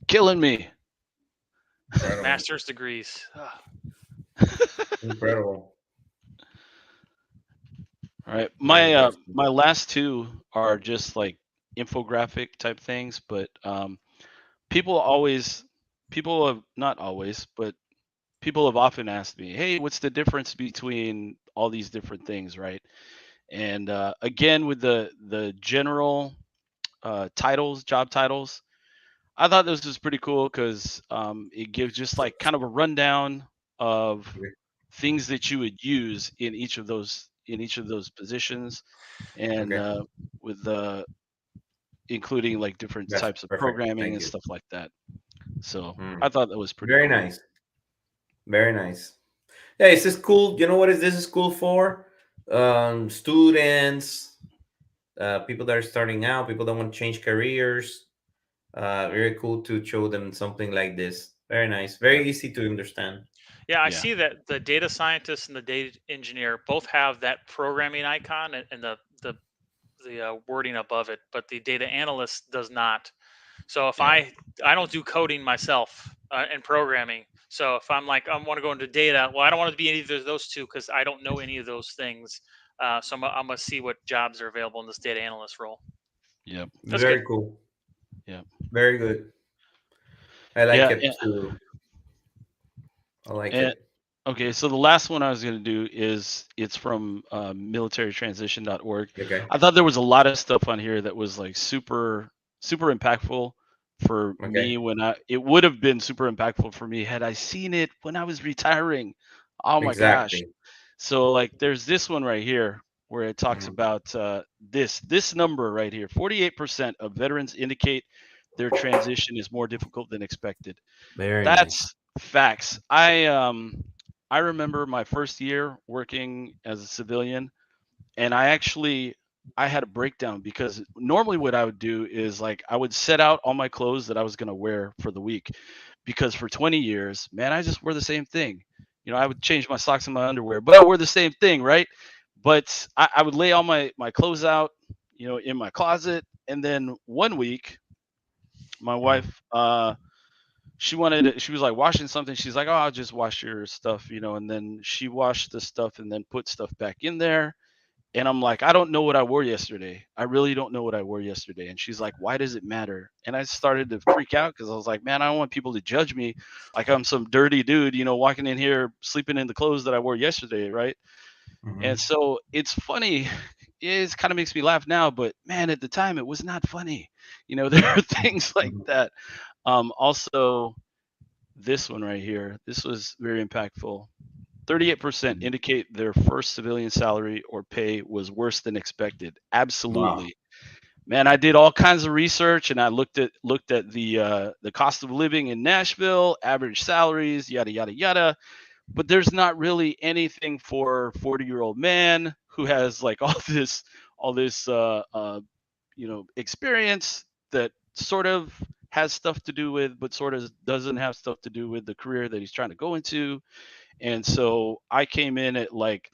Speaker 2: Killing me.
Speaker 3: Incredible. Master's degrees.
Speaker 1: Incredible.
Speaker 2: All right. My last two are just like infographic type things, but people have often asked me, hey, what's the difference between all these different things, right? And again, with the general titles, job titles, I thought this was pretty cool because it gives just like kind of a rundown of things that you would use in each of those positions, and with the including like different
Speaker 1: That's
Speaker 2: types of
Speaker 1: perfect.
Speaker 2: programming
Speaker 1: Thank
Speaker 2: and
Speaker 1: you.
Speaker 2: stuff like that. So
Speaker 1: Mm.
Speaker 2: I thought that was pretty
Speaker 1: Very
Speaker 2: cool.
Speaker 1: nice. Very nice. Yeah, is this cool? You know what is this cool for? Students, people that are starting out, people that want to change careers. Very cool to show them something like this. Very nice.
Speaker 2: Yeah.
Speaker 1: Very easy to understand.
Speaker 3: Yeah, I
Speaker 2: Yeah.
Speaker 3: see that the data scientist and the data engineer both have that programming icon and the wording above it, but the data analyst does not. So if
Speaker 2: Yeah.
Speaker 3: I don't do coding myself and programming. So if I'm like I want to go into data, well, I don't want to be any of those two because I don't know any of those things. So I'm gonna see what jobs are available in this data analyst role.
Speaker 2: Yep.
Speaker 3: That's good.
Speaker 1: Very cool.
Speaker 2: Yep.
Speaker 1: Very good. I like
Speaker 2: Yeah.
Speaker 1: it too. I like
Speaker 2: And
Speaker 1: it.
Speaker 2: okay, so the last one I was going to do is it's from militarytransition.org.
Speaker 1: Okay.
Speaker 2: I thought there was a lot of stuff on here that was like super impactful for
Speaker 1: Okay.
Speaker 2: me it would have been super impactful for me had I seen it when I was retiring. Oh my gosh.
Speaker 1: Exactly.
Speaker 2: So like there's this one right here where it talks
Speaker 1: Mhm.
Speaker 2: about this number right here. 48% of veterans indicate their transition is more difficult than expected.
Speaker 1: Very nice.
Speaker 2: That's facts. I remember my first year working as a civilian, and I had a breakdown because normally what I would do is like I would set out all my clothes that I was gonna wear for the week, because for 20 years, man, I just wore the same thing. You know, I would change my socks and my underwear, but I wore the same thing, right? But I would lay all my clothes out, you know, in my closet, and then one week, my wife she was like washing something. She's like, oh, I'll just wash your stuff, you know. And then she washed the stuff and then put stuff back in there. And I'm like, I don't know what I wore yesterday. I really don't know what I wore yesterday. And she's like, why does it matter? And I started to freak out because I was like, man, I don't want people to judge me like I'm some dirty dude, you know, walking in here sleeping in the clothes that I wore yesterday, right?
Speaker 1: Mhm.
Speaker 2: And so it's funny. It kind of makes me laugh now, but man, at the time it was not funny. You know, there are things like
Speaker 1: Mhm.
Speaker 2: that. Also, this one right here, this was very impactful. 38% indicate their first civilian salary or pay was worse than expected.
Speaker 1: Wow.
Speaker 2: Absolutely. Man, I did all kinds of research and I looked at the cost of living in Nashville, average salaries, yada yada yada. But there's not really anything for 40-year-old man who has like all this you know, experience that sort of has stuff to do with, but sort of doesn't have stuff to do with the career that he's trying to go into. And so I came in at like,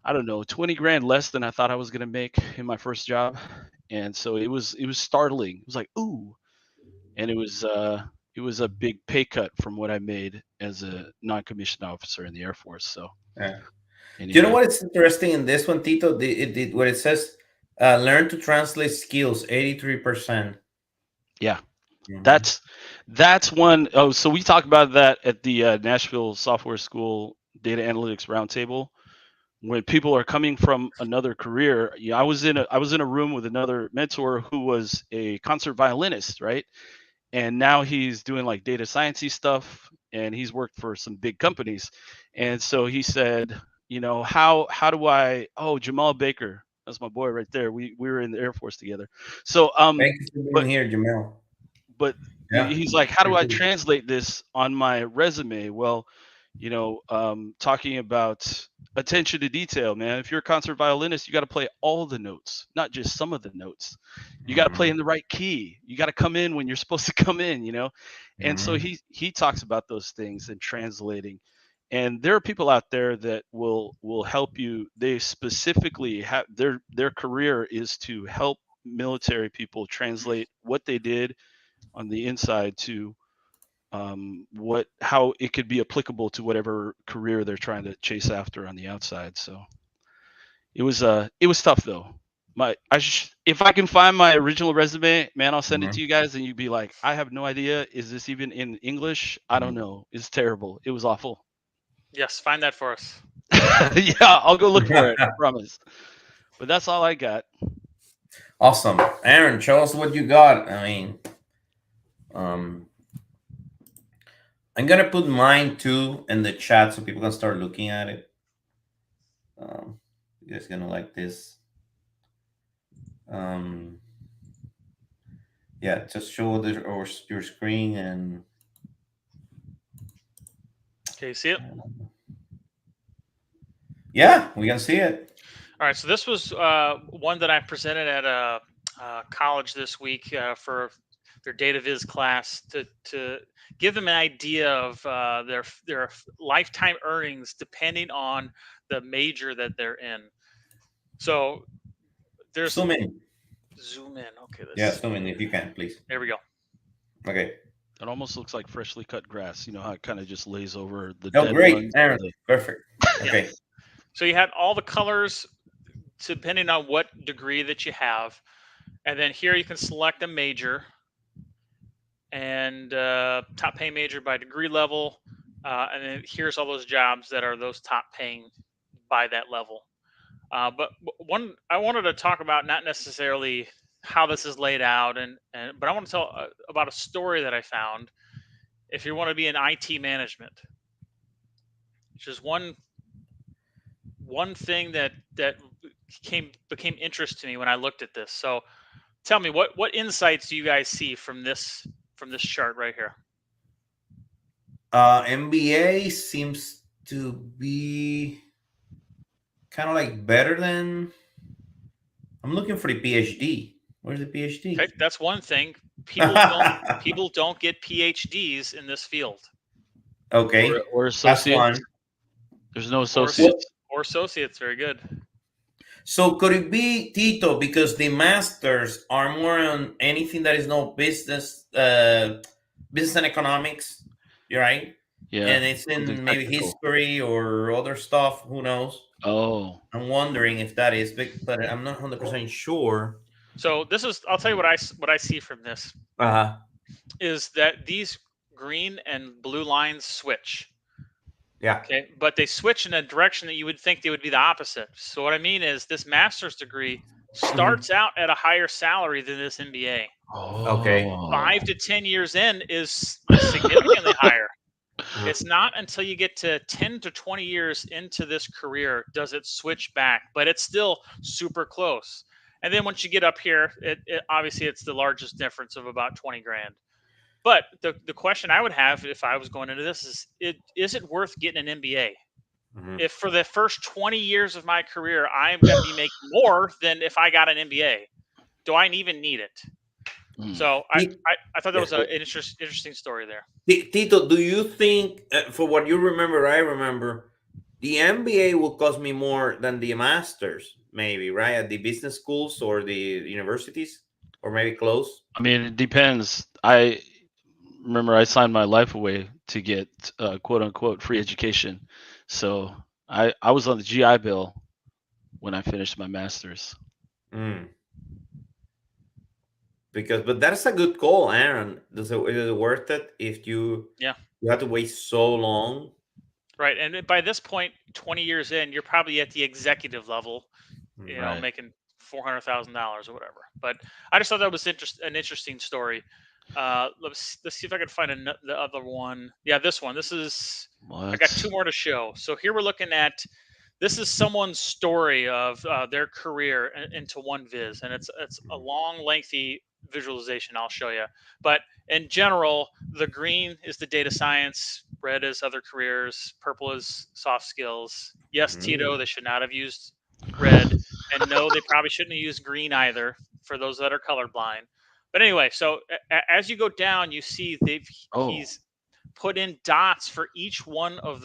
Speaker 2: I don't know, 20 grand less than I thought I was going to make in my first job. And so it was startling. It was like, ooh. And it was a big pay cut from what I made as a non-commissioned officer in the Air Force. So
Speaker 1: Yeah. Do you know
Speaker 2: anyway,
Speaker 1: what is interesting in this one, Tito? What it says, learn to translate skills, 83%.
Speaker 2: yeah,
Speaker 1: Mm-hmm.
Speaker 2: that's that's one. Oh, so we talked about that at the Nashville Software School Data Analytics Roundtable. When people are coming from another career, I was in a room with another mentor who was a concert violinist, right? And now he's doing like data sciencey stuff, and he's worked for some big companies. And so he said, you know, how do I? Oh, Jamal Baker, that's my boy right there. We were in the Air Force together. So
Speaker 1: Thank you for being
Speaker 2: but
Speaker 1: here, Jamil.
Speaker 2: but
Speaker 1: Yeah.
Speaker 2: he's like, how do
Speaker 1: Very
Speaker 2: I
Speaker 1: cool.
Speaker 2: translate this on my resume? Well, you know, talking about attention to detail, man. If you're a concert violinist, you got to play all the notes, not just some of the notes. You got to play
Speaker 1: Mm-hmm.
Speaker 2: in the right key. You got to come in when you're supposed to come in, you know. And so
Speaker 1: Mm-hmm.
Speaker 2: he talks about those things and translating. And there are people out there that will help you. They specifically have their career is to help military people translate what they did on the inside to what how it could be applicable to whatever career they're trying to chase after on the outside. So it was tough though. If I can find my original resume, man, I'll send it
Speaker 1: Mm-hmm.
Speaker 2: to you guys, and you'd be like, I have no idea. Is this even in English? I don't know. It's terrible. It was awful.
Speaker 3: Yes, find that for us.
Speaker 2: Yeah, I'll go look for it. I promise. But that's all I got.
Speaker 1: Awesome. Aaron, show us what you got. I mean, um, I'm gonna put mine too in the chat so people can start looking at it. You guys gonna like this. Um, Yeah, just show your screen and.
Speaker 3: Okay, you see it?
Speaker 1: Yeah, we can see it.
Speaker 3: All right, so this was one that I presented at a college this week for their data viz class to give them an idea of their lifetime earnings depending on the major that they're in. So there's
Speaker 1: Zoom in.
Speaker 3: zoom in. Okay,
Speaker 1: Yeah,
Speaker 3: let's
Speaker 1: zoom in if you can, please.
Speaker 3: there we go.
Speaker 1: Okay.
Speaker 2: It almost looks like freshly cut grass. You know how it kind of just lays over the
Speaker 1: Oh,
Speaker 2: dead
Speaker 1: great,
Speaker 2: ones.
Speaker 1: Aaron. Perfect. Okay.
Speaker 3: Yeah. So you had all the colors depending on what degree that you have, and then here you can select a major and top pay major by degree level, and then here's all those jobs that are those top paying by that level. But one I wanted to talk about, not necessarily how this is laid out, but I want to tell about a story that I found. If you want to be in IT management, which is one thing that became interest to me when I looked at this. So tell me, what insights do you guys see from this chart right here?
Speaker 1: MBA seems to be kind of like better than. I'm looking for the PhD. Where's the PhD?
Speaker 3: Okay, that's one thing. People don't get PhDs in this field.
Speaker 1: Okay.
Speaker 2: Or
Speaker 1: That's
Speaker 2: associates.
Speaker 1: one.
Speaker 2: There's no associates.
Speaker 3: Or associates. Very good.
Speaker 1: So could it be, Tito, because the masters are more on anything that is no business, business and economics, you're right?
Speaker 2: Yeah.
Speaker 1: And it's in maybe history or other stuff. Who knows?
Speaker 2: Oh.
Speaker 1: I'm wondering if that is, but I'm not 100% sure.
Speaker 3: So this is. I'll tell you what I see from this. Is that these green and blue lines switch.
Speaker 1: Yeah.
Speaker 3: Okay, but they switch in a direction that you would think they would be the opposite. So what I mean is this master's degree starts out at a higher salary than this MBA.
Speaker 1: Okay.
Speaker 3: 5 to 10 years in is significantly higher. It's not until you get to 10 to 20 years into this career does it switch back, but it's still super close. And then once you get up here, it obviously it's the largest difference of about 20 grand. But the question I would have if I was going into this is it worth getting an MBA? If for the first 20 years of my career, I'm going to be making more than if I got an MBA, do I even need it? So I thought that was an interesting story there.
Speaker 1: Tito, do you think, for what you remember, I remember, the MBA will cost me more than the masters, maybe, right? At the business schools or the universities, or maybe close?
Speaker 2: I mean, it depends. I remember I signed my life away to get quote unquote free education. So I was on the GI Bill when I finished my master's.
Speaker 1: But that's a good call, Aaron. Is it worth it if you have to wait so long?
Speaker 3: Right, and by this point, 20 years in, you're probably at the executive level, you know, making $400,000 or whatever. But I just thought that was an interesting story. Let's see if I can find the other one. Yeah, this one. This is. I got two more to show. So here we're looking at. This is someone's story of their career into one viz, and it's a long, lengthy visualization. I'll show you. But in general, the green is the data science, red is other careers, purple is soft skills. Yes, Tito, they should not have used red, and no, they probably shouldn't have used green either for those that are colorblind. But anyway, so as you go down, you see he's put in dots for each one of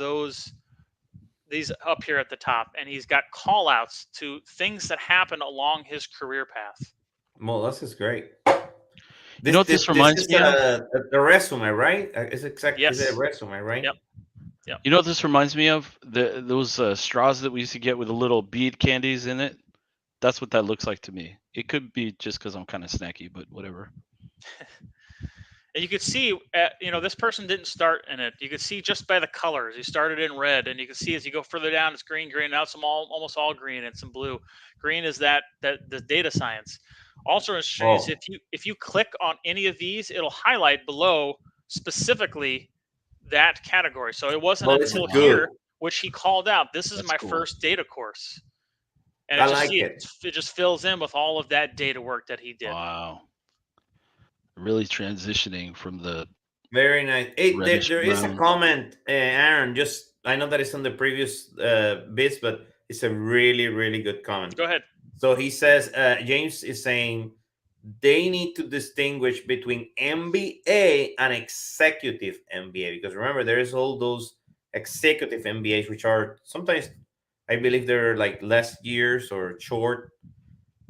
Speaker 3: these up here at the top, and he's got call outs to things that happen along his career path.
Speaker 1: Well, this is great.
Speaker 2: You know what this reminds me of?
Speaker 1: The resume, right? It's exactly
Speaker 3: Yes.
Speaker 1: Is it a resume, right?
Speaker 3: Yep.
Speaker 2: You know what this reminds me of? Those straws that we used to get with the little bead candies in it. That's what that looks like to me. It could be just because I'm kind of snacky, but whatever.
Speaker 3: And you could see, this person didn't start in it. You could see just by the colors. He started in red, and you can see as you go further down, it's green. Now it's almost all green and some blue. Green is the data science. Also interesting is if you click on any of these, it'll highlight below specifically that category. So it wasn't until here, which he called out, this is my first data course. And it just fills in with all of that data work that he did.
Speaker 2: Wow. really transitioning from the
Speaker 1: Very nice. Hey,
Speaker 2: reddish
Speaker 1: there is a
Speaker 2: brown.
Speaker 1: comment, Aaron. Just I know that it's on the previous bits, but it's a really, really good comment.
Speaker 3: Go ahead.
Speaker 1: So he says, James is saying they need to distinguish between MBA and executive MBA, because remember there is all those executive MBAs which are sometimes, I believe, they're like less years or short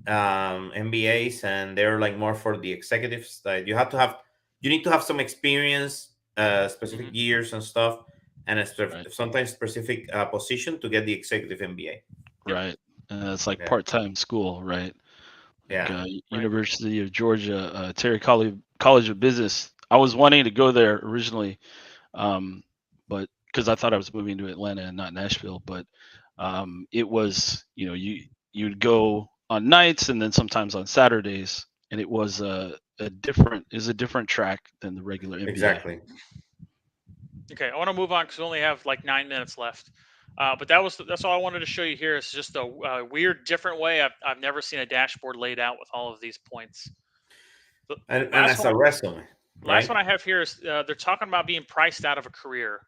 Speaker 1: MBAs, and they're like more for the executives. That you need to have some experience, specific
Speaker 3: Mhm.
Speaker 1: years and stuff, and a
Speaker 2: Right.
Speaker 1: sometimes specific position to get the executive MBA.
Speaker 3: Yep.
Speaker 2: Right. It's like
Speaker 1: Yeah,
Speaker 2: part-time school, right? Like
Speaker 1: yeah,
Speaker 3: Right.
Speaker 2: University of Georgia, Terry College of Business. I was wanting to go there originally, but because I thought I was moving to Atlanta and not Nashville. But it was, you'd go on nights and then sometimes on Saturdays, and it was a different track than the regular MBA.
Speaker 1: exactly.
Speaker 3: Okay, I want to move on because we only have like 9 minutes left. But that's all I wanted to show you here. Is just a weird, different way. I've never seen a dashboard laid out with all of these points. The
Speaker 1: And
Speaker 3: last
Speaker 1: as
Speaker 3: one,
Speaker 1: a resume,
Speaker 3: last one
Speaker 1: right?
Speaker 3: I have here is they're talking about being priced out of a career.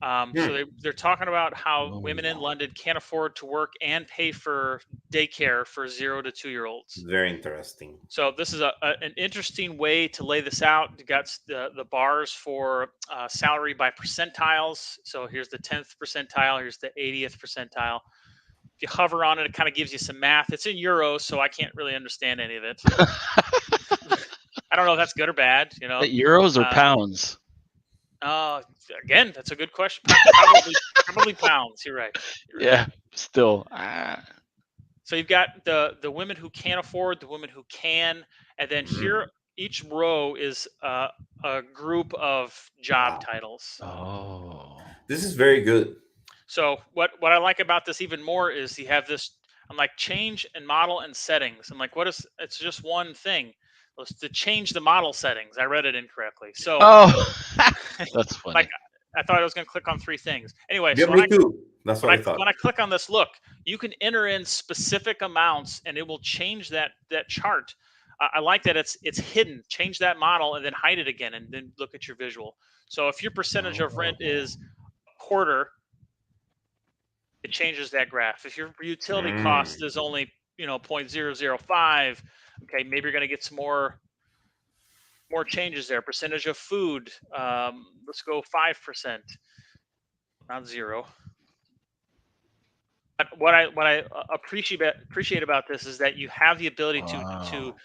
Speaker 3: So
Speaker 1: Hmm.
Speaker 3: they're talking about how women in
Speaker 2: Oh,
Speaker 3: London can't afford to work and pay for daycare for 0 to 2 year olds.
Speaker 1: Very interesting.
Speaker 3: So this is an interesting way to lay this out. You got the bars for salary by percentiles. So here's the 10th percentile. Here's the 80th percentile. If you hover on it, it kind of gives you some math. It's in euros, so I can't really understand any of it. I don't know if that's good or bad.
Speaker 2: euros or
Speaker 3: Uh,
Speaker 2: pounds?
Speaker 3: Again, that's a good question. Probably pounds. You're right.
Speaker 2: Yeah, still.
Speaker 3: So you've got the women who can't afford, the women who can, and then here
Speaker 1: Mm.
Speaker 3: each row is a group of job
Speaker 1: Wow,
Speaker 3: titles.
Speaker 2: Oh.
Speaker 1: this is very good.
Speaker 3: So what I like about this even more is you have this. I'm like change and model and settings. I'm like, what is? It's just one thing. It's to change the model settings. I read it incorrectly. So
Speaker 2: Oh, that's
Speaker 3: like
Speaker 2: funny.
Speaker 3: I thought I was going to click on three things. Anyway,
Speaker 1: Yeah,
Speaker 3: so when
Speaker 1: me too. That's what I thought.
Speaker 3: when I click on this, look, you can enter in specific amounts and it will change that chart. I like that it's hidden. Change that model and then hide it again, and then look at your visual. So if your percentage of rent is a quarter, it changes that graph. If your utility cost
Speaker 1: Mm.
Speaker 3: is only 0.005, okay, maybe you're going to get some more changes there. Percentage of food, let's go 5%, not zero. What I appreciate about this is that you have the ability to
Speaker 2: Wow.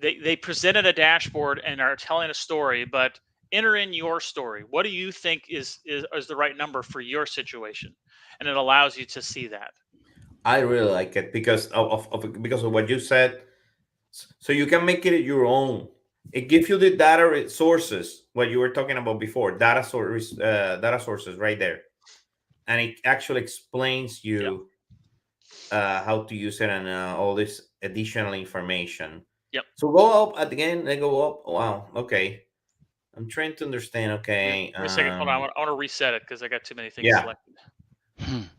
Speaker 3: they presented a dashboard and are telling a story, but enter in your story. What do you think is the right number for your situation? And it allows you to see that.
Speaker 1: I really like it because because of what you said. So you can make it your own. It gives you the data sources, what you were talking about before, data sources right there, and it actually explains
Speaker 3: Yep.
Speaker 1: you how to use it and all this additional information.
Speaker 3: Yep.
Speaker 1: So go up again. They go up. Wow. Okay. I'm trying to understand.
Speaker 3: Give
Speaker 1: Okay.
Speaker 3: me a second. Hold on. I want to reset it because I got too many things
Speaker 1: Yeah.
Speaker 3: selected.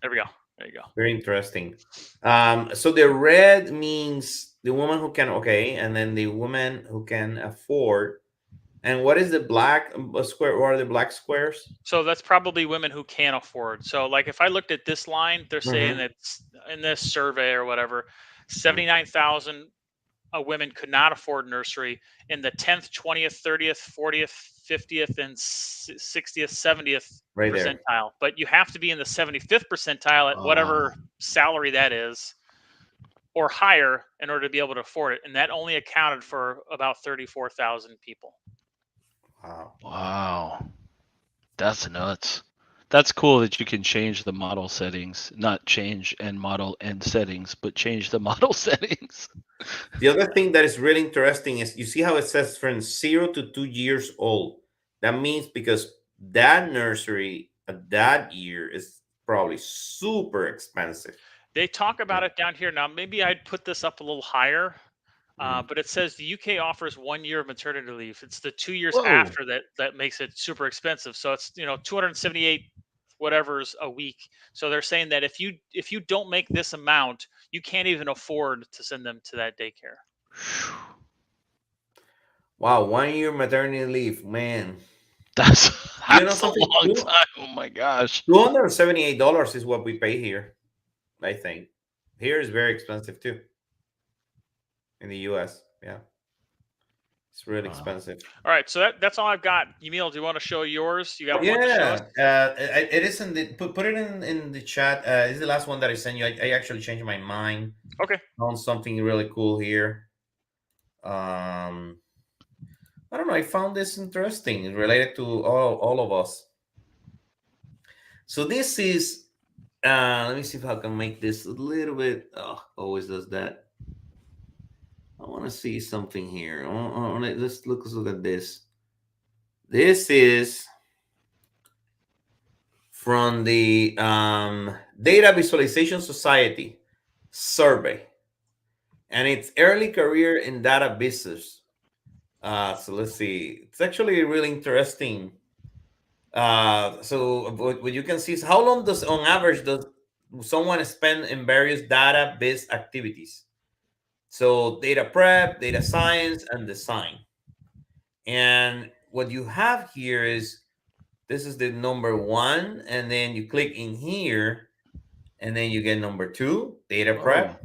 Speaker 3: There we go. There you go.
Speaker 1: Very interesting. So the red means the woman who can, okay, and then the woman who can afford. And what is the black square? What are the black squares?
Speaker 3: So that's probably women who can't afford. So like if I looked at this line, they're saying
Speaker 1: Mm-hmm.
Speaker 3: that in this survey or whatever, 79,000 women could not afford nursery in the 10th, 20th, 30th, 40th, 50th, and 60th, 70th
Speaker 1: Right there.
Speaker 3: percentile. But you have to be in the 75th percentile at whatever salary that is or higher in order to be able to afford it. And that only accounted for about 34,000 people.
Speaker 1: Wow.
Speaker 2: Wow. That's nuts. That's cool that you can change the model settings, not change and model and settings, but change the model settings.
Speaker 1: The other thing that is really interesting is you see how it says from 0 to 2 years old. That means because that nursery at that year is probably super expensive.
Speaker 3: They talk about
Speaker 1: Yeah.
Speaker 3: it down here. Now, maybe I'd put this up a little higher,
Speaker 1: Mhm.
Speaker 3: but it says the UK offers 1 year of maternity leave. It's the 2 years
Speaker 2: Whoa.
Speaker 3: after that makes it super expensive. So it's 278 whatever's a week. So they're saying that if you don't make this amount, you can't even afford to send them to that daycare.
Speaker 1: Wow, 1 year maternity leave, man.
Speaker 2: That's
Speaker 1: You know
Speaker 2: a
Speaker 1: something?
Speaker 2: long time. Oh my gosh.
Speaker 1: $278 is what we pay here. I think here is very expensive too in the U.S. Yeah, it's really
Speaker 2: Wow.
Speaker 1: expensive.
Speaker 3: All right, so that's all I've got. Yamil, do you want to show yours? You got one to show us?
Speaker 1: Yeah, it is in the put it in the chat. It's the last one that I sent you. I actually changed my mind
Speaker 3: Okay.
Speaker 1: on something really cool here. I don't know. I found this interesting, related to all of us. So this is. Let me see if I can make this a little bit. Oh, always does that. I want to see something here. Let's look at this. This is from the Data Visualization Society survey, and it's early career in data business. So let's see. It's actually really interesting. So what you can see is how long does, on average, does someone spend in various data-based activities? So data prep, data science, and design. And what you have here is, this is the number one, and then you click in here, and then you get number two, data
Speaker 2: Whoa.
Speaker 1: prep,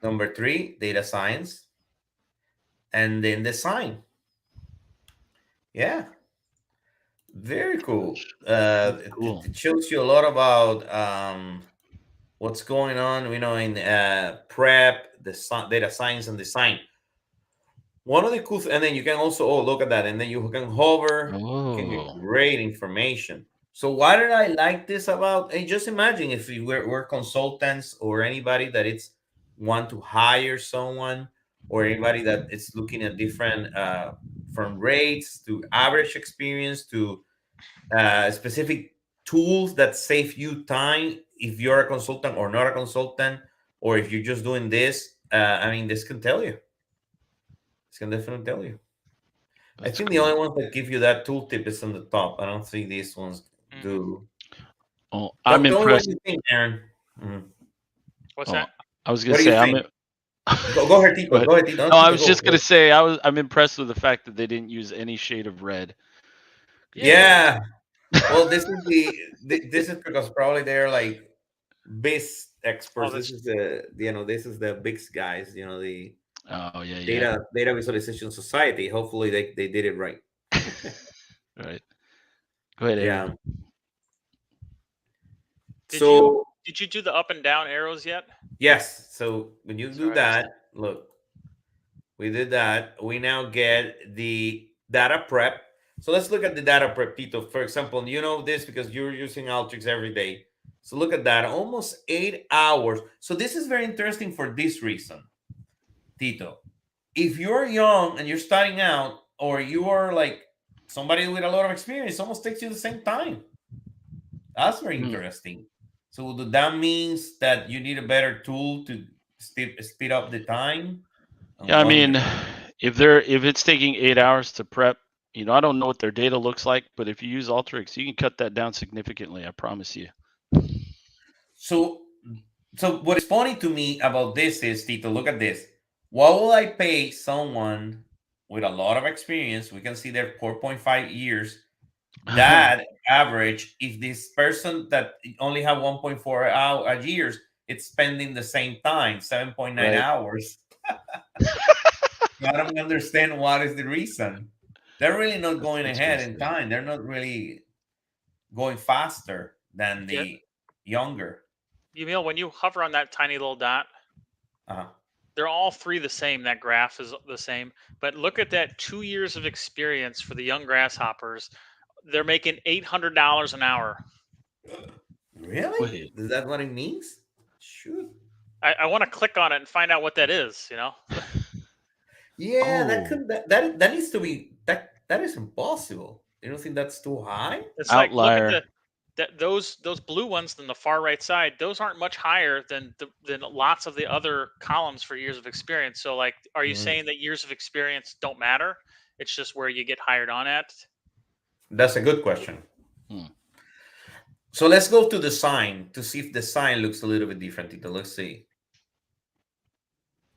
Speaker 1: number three, data science, and then design. Yeah, very cool.
Speaker 2: That's cool.
Speaker 1: It shows you a lot about what's going on, in prep, the data science and design. One of the cool, and then you can also, oh, look at that, and then you can hover, you can get
Speaker 2: Oh.
Speaker 1: great information. So why did I like this about? Hey, just imagine if we're consultants, or anybody that it's want to hire someone, or anybody that is looking at different from rates to average experience to specific tools that save you time if you're a consultant or not a consultant, or if you're just doing this. I mean, this can tell you. This can definitely tell you. I
Speaker 2: That's
Speaker 1: think the
Speaker 2: cool.
Speaker 1: only ones that give you that tooltip is on the top. I don't think these ones
Speaker 3: Mm-hmm.
Speaker 1: do.
Speaker 2: Oh, I'm
Speaker 1: Tell me what
Speaker 2: impressed.
Speaker 1: you think, Aaron. Mhm.
Speaker 3: What's
Speaker 2: Oh,
Speaker 3: that?
Speaker 2: I was gonna
Speaker 1: What do you
Speaker 2: say
Speaker 1: think? Go
Speaker 2: Go
Speaker 1: ahead, Tito.
Speaker 2: ahead.
Speaker 1: Go ahead, Tito.
Speaker 2: No,
Speaker 1: No,
Speaker 2: I
Speaker 1: Tito,
Speaker 2: was
Speaker 1: go.
Speaker 2: just gonna say I'm impressed with the fact that they didn't use any shade of red.
Speaker 3: Yeah.
Speaker 1: Yeah. Well, this is because probably they're like biz
Speaker 3: Oh,
Speaker 1: experts. This
Speaker 3: that's
Speaker 1: is this is the big guys. The
Speaker 2: Oh yeah, yeah.
Speaker 1: data visualization society. Hopefully they did it right.
Speaker 2: Right. Go ahead, Aaron.
Speaker 1: Yeah.
Speaker 3: did you
Speaker 1: So
Speaker 3: did you do the up and down arrows yet?
Speaker 1: yes. So when you do
Speaker 3: Sorry, I just
Speaker 1: that, look. We did that. We now get the data prep. So let's look at the data prep, Tito. For example, you know this because you're using Alteryx every day. So look at that, almost 8 hours. So this is very interesting for this reason, Tito. If you're young and you're starting out, or you are like somebody with a lot of experience, it almost takes you the same time. That's very
Speaker 2: Hmm.
Speaker 1: interesting. So that means that you need a better tool to speed up the time. I
Speaker 2: Yeah, I
Speaker 1: wonder.
Speaker 2: mean, if it's taking 8 hours to prep, I don't know what their data looks like, but if you use Alteryx, you can cut that down significantly. I promise you.
Speaker 1: So, what is funny to me about this is, Tito, look at this. What will I pay someone with a lot of experience? We can see they're 4.5 years. That average, if this person that only have 1.4 years, it's spending the same time, 7.9
Speaker 2: Right.
Speaker 1: hours. I don't understand what is the reason. They're really not
Speaker 2: That's
Speaker 1: going ahead in
Speaker 2: interesting.
Speaker 1: time. They're not really going faster than
Speaker 3: yeah.
Speaker 1: the younger.
Speaker 3: Yamil, when you hover on that tiny little dot,
Speaker 1: Uh-huh.
Speaker 3: they're all three the same. That graph is the same. But look at that 2 years of experience for the young grasshoppers. They're making $800 an hour.
Speaker 1: Really?
Speaker 2: Wait.
Speaker 1: Is that what it means? Shoot.
Speaker 3: I want to click on it and find out what that is,
Speaker 1: Yeah, that
Speaker 2: Oh,
Speaker 1: could that needs to be that is impossible. You don't think that's too high?
Speaker 3: It's like, look at
Speaker 2: outlier.
Speaker 3: those blue ones on the far right side. Those aren't much higher than lots of the other columns for years of experience. So, like, are you
Speaker 1: Mm,
Speaker 3: saying that years of experience don't matter? It's just where you get hired on at.
Speaker 1: that's a good question.
Speaker 2: Hmm.
Speaker 1: So let's go to the sign to see if the sign looks a little bit different. Tito. Let's see.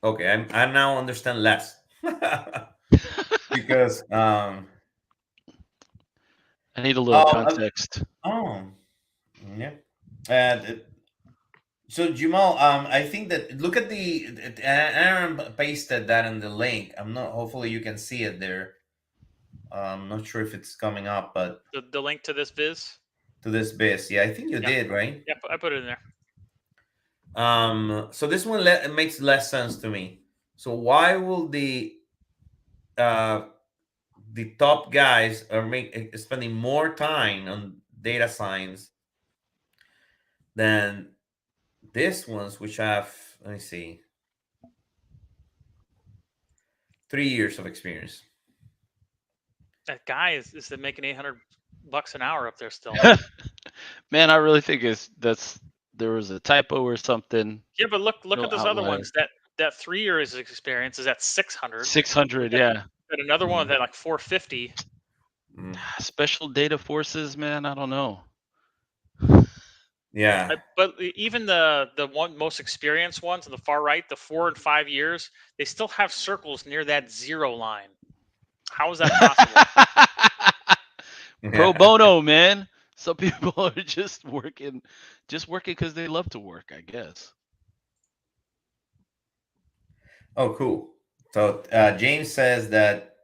Speaker 1: Okay, I now understand less. because
Speaker 2: I need a little context.
Speaker 1: Yeah. So Jamal, I think that look at Aaron pasted that in the link. I'm not. Hopefully, you can see it there. I'm not sure if it's coming up, but
Speaker 3: The link to this viz.
Speaker 1: to this base, yeah, I think you
Speaker 3: Yeah.
Speaker 1: did, right?
Speaker 3: Yeah, I put it in there.
Speaker 1: So this one it makes less sense to me. So why will uh the top guys are spending more time on data science than this ones, which have, let me see, 3 years of experience?
Speaker 3: That guy is making $800 an hour up there still.
Speaker 2: Man, I really think there was a typo or something.
Speaker 3: Yeah, but look
Speaker 2: No
Speaker 3: at those other
Speaker 2: outlier.
Speaker 3: ones. That 3 years experience is at 600.
Speaker 2: 600, yeah.
Speaker 3: And another one that like 450.
Speaker 2: Special data forces, man. I don't know.
Speaker 1: Yeah.
Speaker 3: But even the one most experienced ones on the far right, the 4 and 5 years, they still have circles near that 0 line. How is that possible?
Speaker 2: Pro bono, man. Some people are just working because they love to work, I guess.
Speaker 1: Oh, cool. So James says that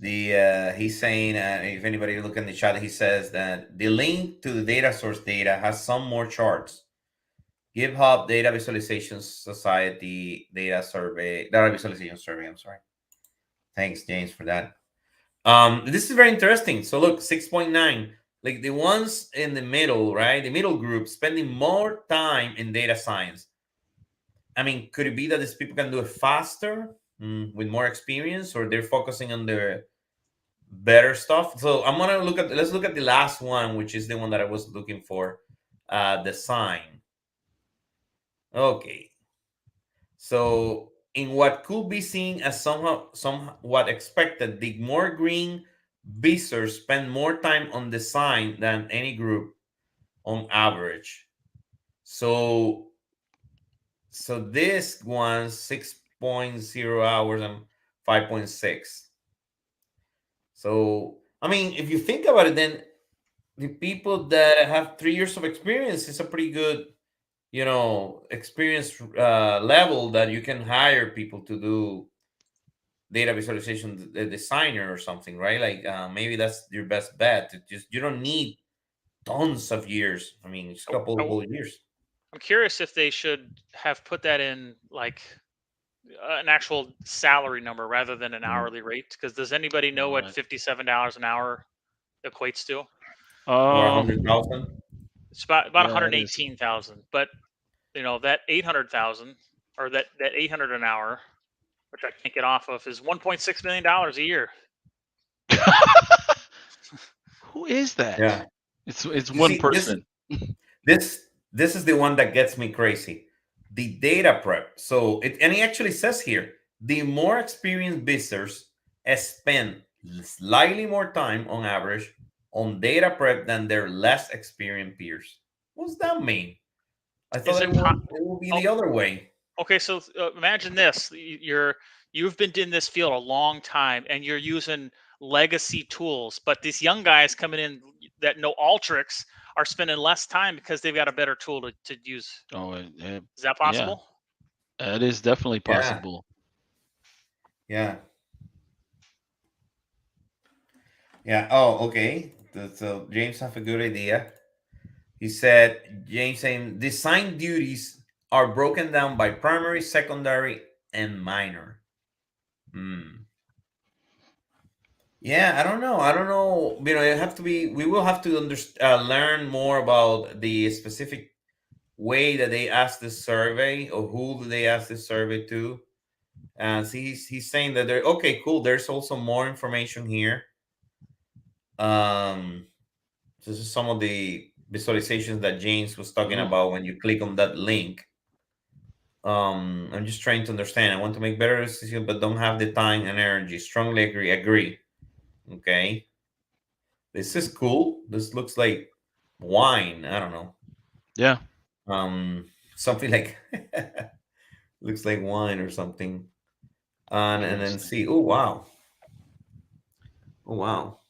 Speaker 1: he's saying, if anybody look in the chat, he says that the link to the data source data has some more charts. GitHub Data Visualization Society data visualization survey. I'm sorry. Thanks, James, for that. This is very interesting. So look, 6.9, like the ones in the middle, right? The middle group spending more time in data science. I mean, could it be that these people can do it faster with more experience, or they're focusing on the better stuff? So let's look at the last one, which is the one that I was looking for, design. Okay. So in what could be seen as somewhat expected, the more green visors spend more time on design than any group on average. So this one 6.0 hours and 5.6. So I mean, if you think about it, then the people that have 3 years of experience is a pretty good, experience level that you can hire people to do data visualization, the designer or something, right? Like maybe that's your best bet. You don't need tons of years. I mean, it's a couple of whole years.
Speaker 3: I'm curious if they should have put that in like an actual salary number rather than an hourly rate. Because does anybody know what $57 an hour equates to?
Speaker 1: Or 100,000.
Speaker 3: It's about 118,000. But that 800,000 or that 800 an hour, which I can't get off of, is $1.6 million a year.
Speaker 2: Who is that?
Speaker 1: Yeah,
Speaker 2: it's one person.
Speaker 1: This is the one that gets me crazy. The data prep. So and it actually says here, the more experienced visitors spend slightly more time on average on data prep than their less experienced peers. What does that mean? I thought it would be the other way.
Speaker 3: Okay, so imagine this: you've been in this field a long time, and you're using legacy tools, but these young guys coming in that know all tricks are spending less time because they've got a better tool to use.
Speaker 2: Oh,
Speaker 3: is that possible?
Speaker 2: Yeah, it is definitely possible.
Speaker 1: Yeah. Yeah. Oh, okay. So James have a good idea. He said, James saying design duties are broken down by primary, secondary, and minor. Yeah, I don't know. We will have to learn more about the specific way that they ask this survey, or who do they ask this survey to. And he's saying that okay, cool. There's also more information here. This is some of the visualizations that James was talking about when you click on that link. I'm just trying to understand. I want to make better decisions, but don't have the time and energy. Strongly agree. Okay. This is cool. This looks like wine. I don't know.
Speaker 2: Yeah.
Speaker 1: Something like looks like wine or something. And then see. Oh wow. Oh, wow.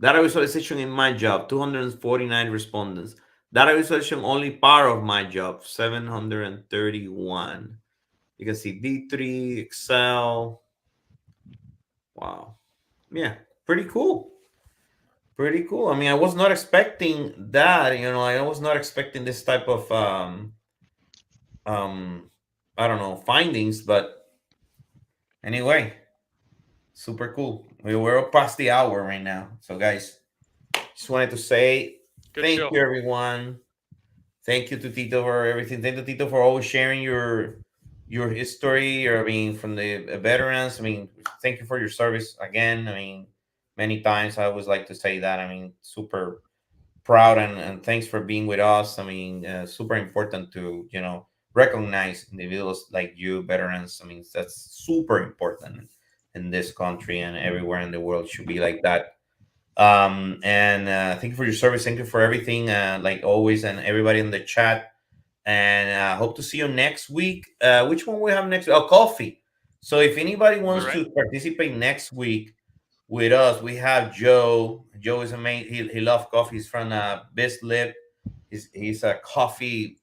Speaker 1: Data visualization in my job, 249 respondents. Data visualization only part of my job, 731. You can see D3, Excel. Wow. Yeah, pretty cool. Pretty cool. I mean, I was not expecting that, I was not expecting this type of um I don't know, findings, but anyway, super cool. We're past the hour right now. So guys, just wanted to say
Speaker 3: Good
Speaker 1: thank
Speaker 3: show.
Speaker 1: you everyone. Thank you to Tito for everything. Thank you, Tito, for always sharing your history. Or I mean, from the veterans. I mean, thank you for your service again. I mean, many times I always like to say that. I mean, super proud and thanks for being with us. I mean, super important to recognize individuals like you, veterans. I mean, that's super important in this country and everywhere in the world. Should be like that. And thank you for your service. Thank you for everything, like always, and everybody in the chat. And hope to see you next week. Which one we have next week? Oh, coffee. So if anybody wants
Speaker 3: Right.
Speaker 1: to participate next week with us, we have Joe. Joe is amazing. He loves coffee. He's from Bislip. He's a coffee,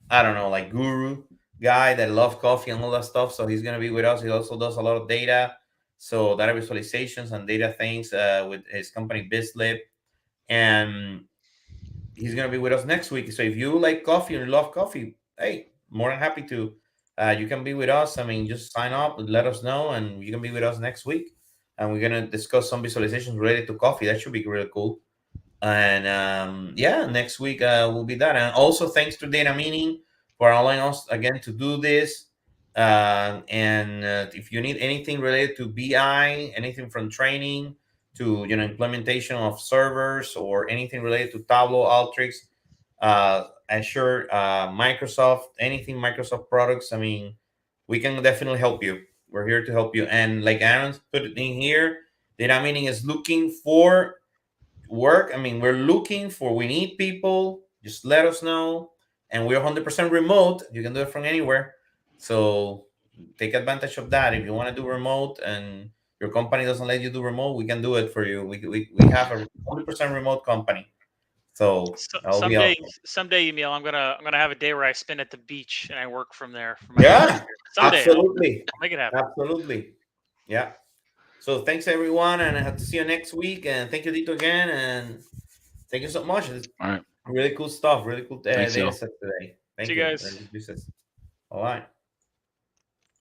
Speaker 1: I don't know, like guru guy that loves coffee and all that stuff. So he's gonna be with us. He also does a lot of data, so data visualizations and data things with his company Bislip, and he's gonna be with us next week. So if you like coffee and you love coffee, hey, more than happy to. You can be with us. I mean, just sign up and let us know, and you can be with us next week. And we're gonna discuss some visualizations related to coffee. That should be really cool. And yeah, next week will be that. And also thanks to Data Meaning for allowing us again to do this. And if you need anything related to BI, anything from training to implementation of servers, or anything related to Tableau, Alteryx, Azure, Microsoft, anything Microsoft products, I mean, we can definitely help you. We're here to help you. And like Aaron put it in here, Data Meaning is looking for work. I mean, we need people. Just let us know. And we're 100% remote. You can do it from anywhere. So take advantage of that. If you want to do remote and your company doesn't let you do remote, we can do it for you. We have a 100% remote company. So
Speaker 3: So,
Speaker 1: that'll be awesome.
Speaker 3: someday, Yamil, I'm gonna have a day where I spend at the beach and I work from there for my
Speaker 1: Yeah,
Speaker 3: career. Someday,
Speaker 1: absolutely.
Speaker 3: I'll make it happen.
Speaker 1: Absolutely. Yeah. So thanks everyone, and I have to see you next week. And thank you, Dito, again. And thank you so much.
Speaker 2: All right.
Speaker 1: Really cool stuff. Really cool
Speaker 2: Thanks,
Speaker 1: data
Speaker 2: y'all.
Speaker 1: set today.
Speaker 3: See
Speaker 1: Thank
Speaker 3: you
Speaker 1: you.
Speaker 3: guys.
Speaker 1: All right.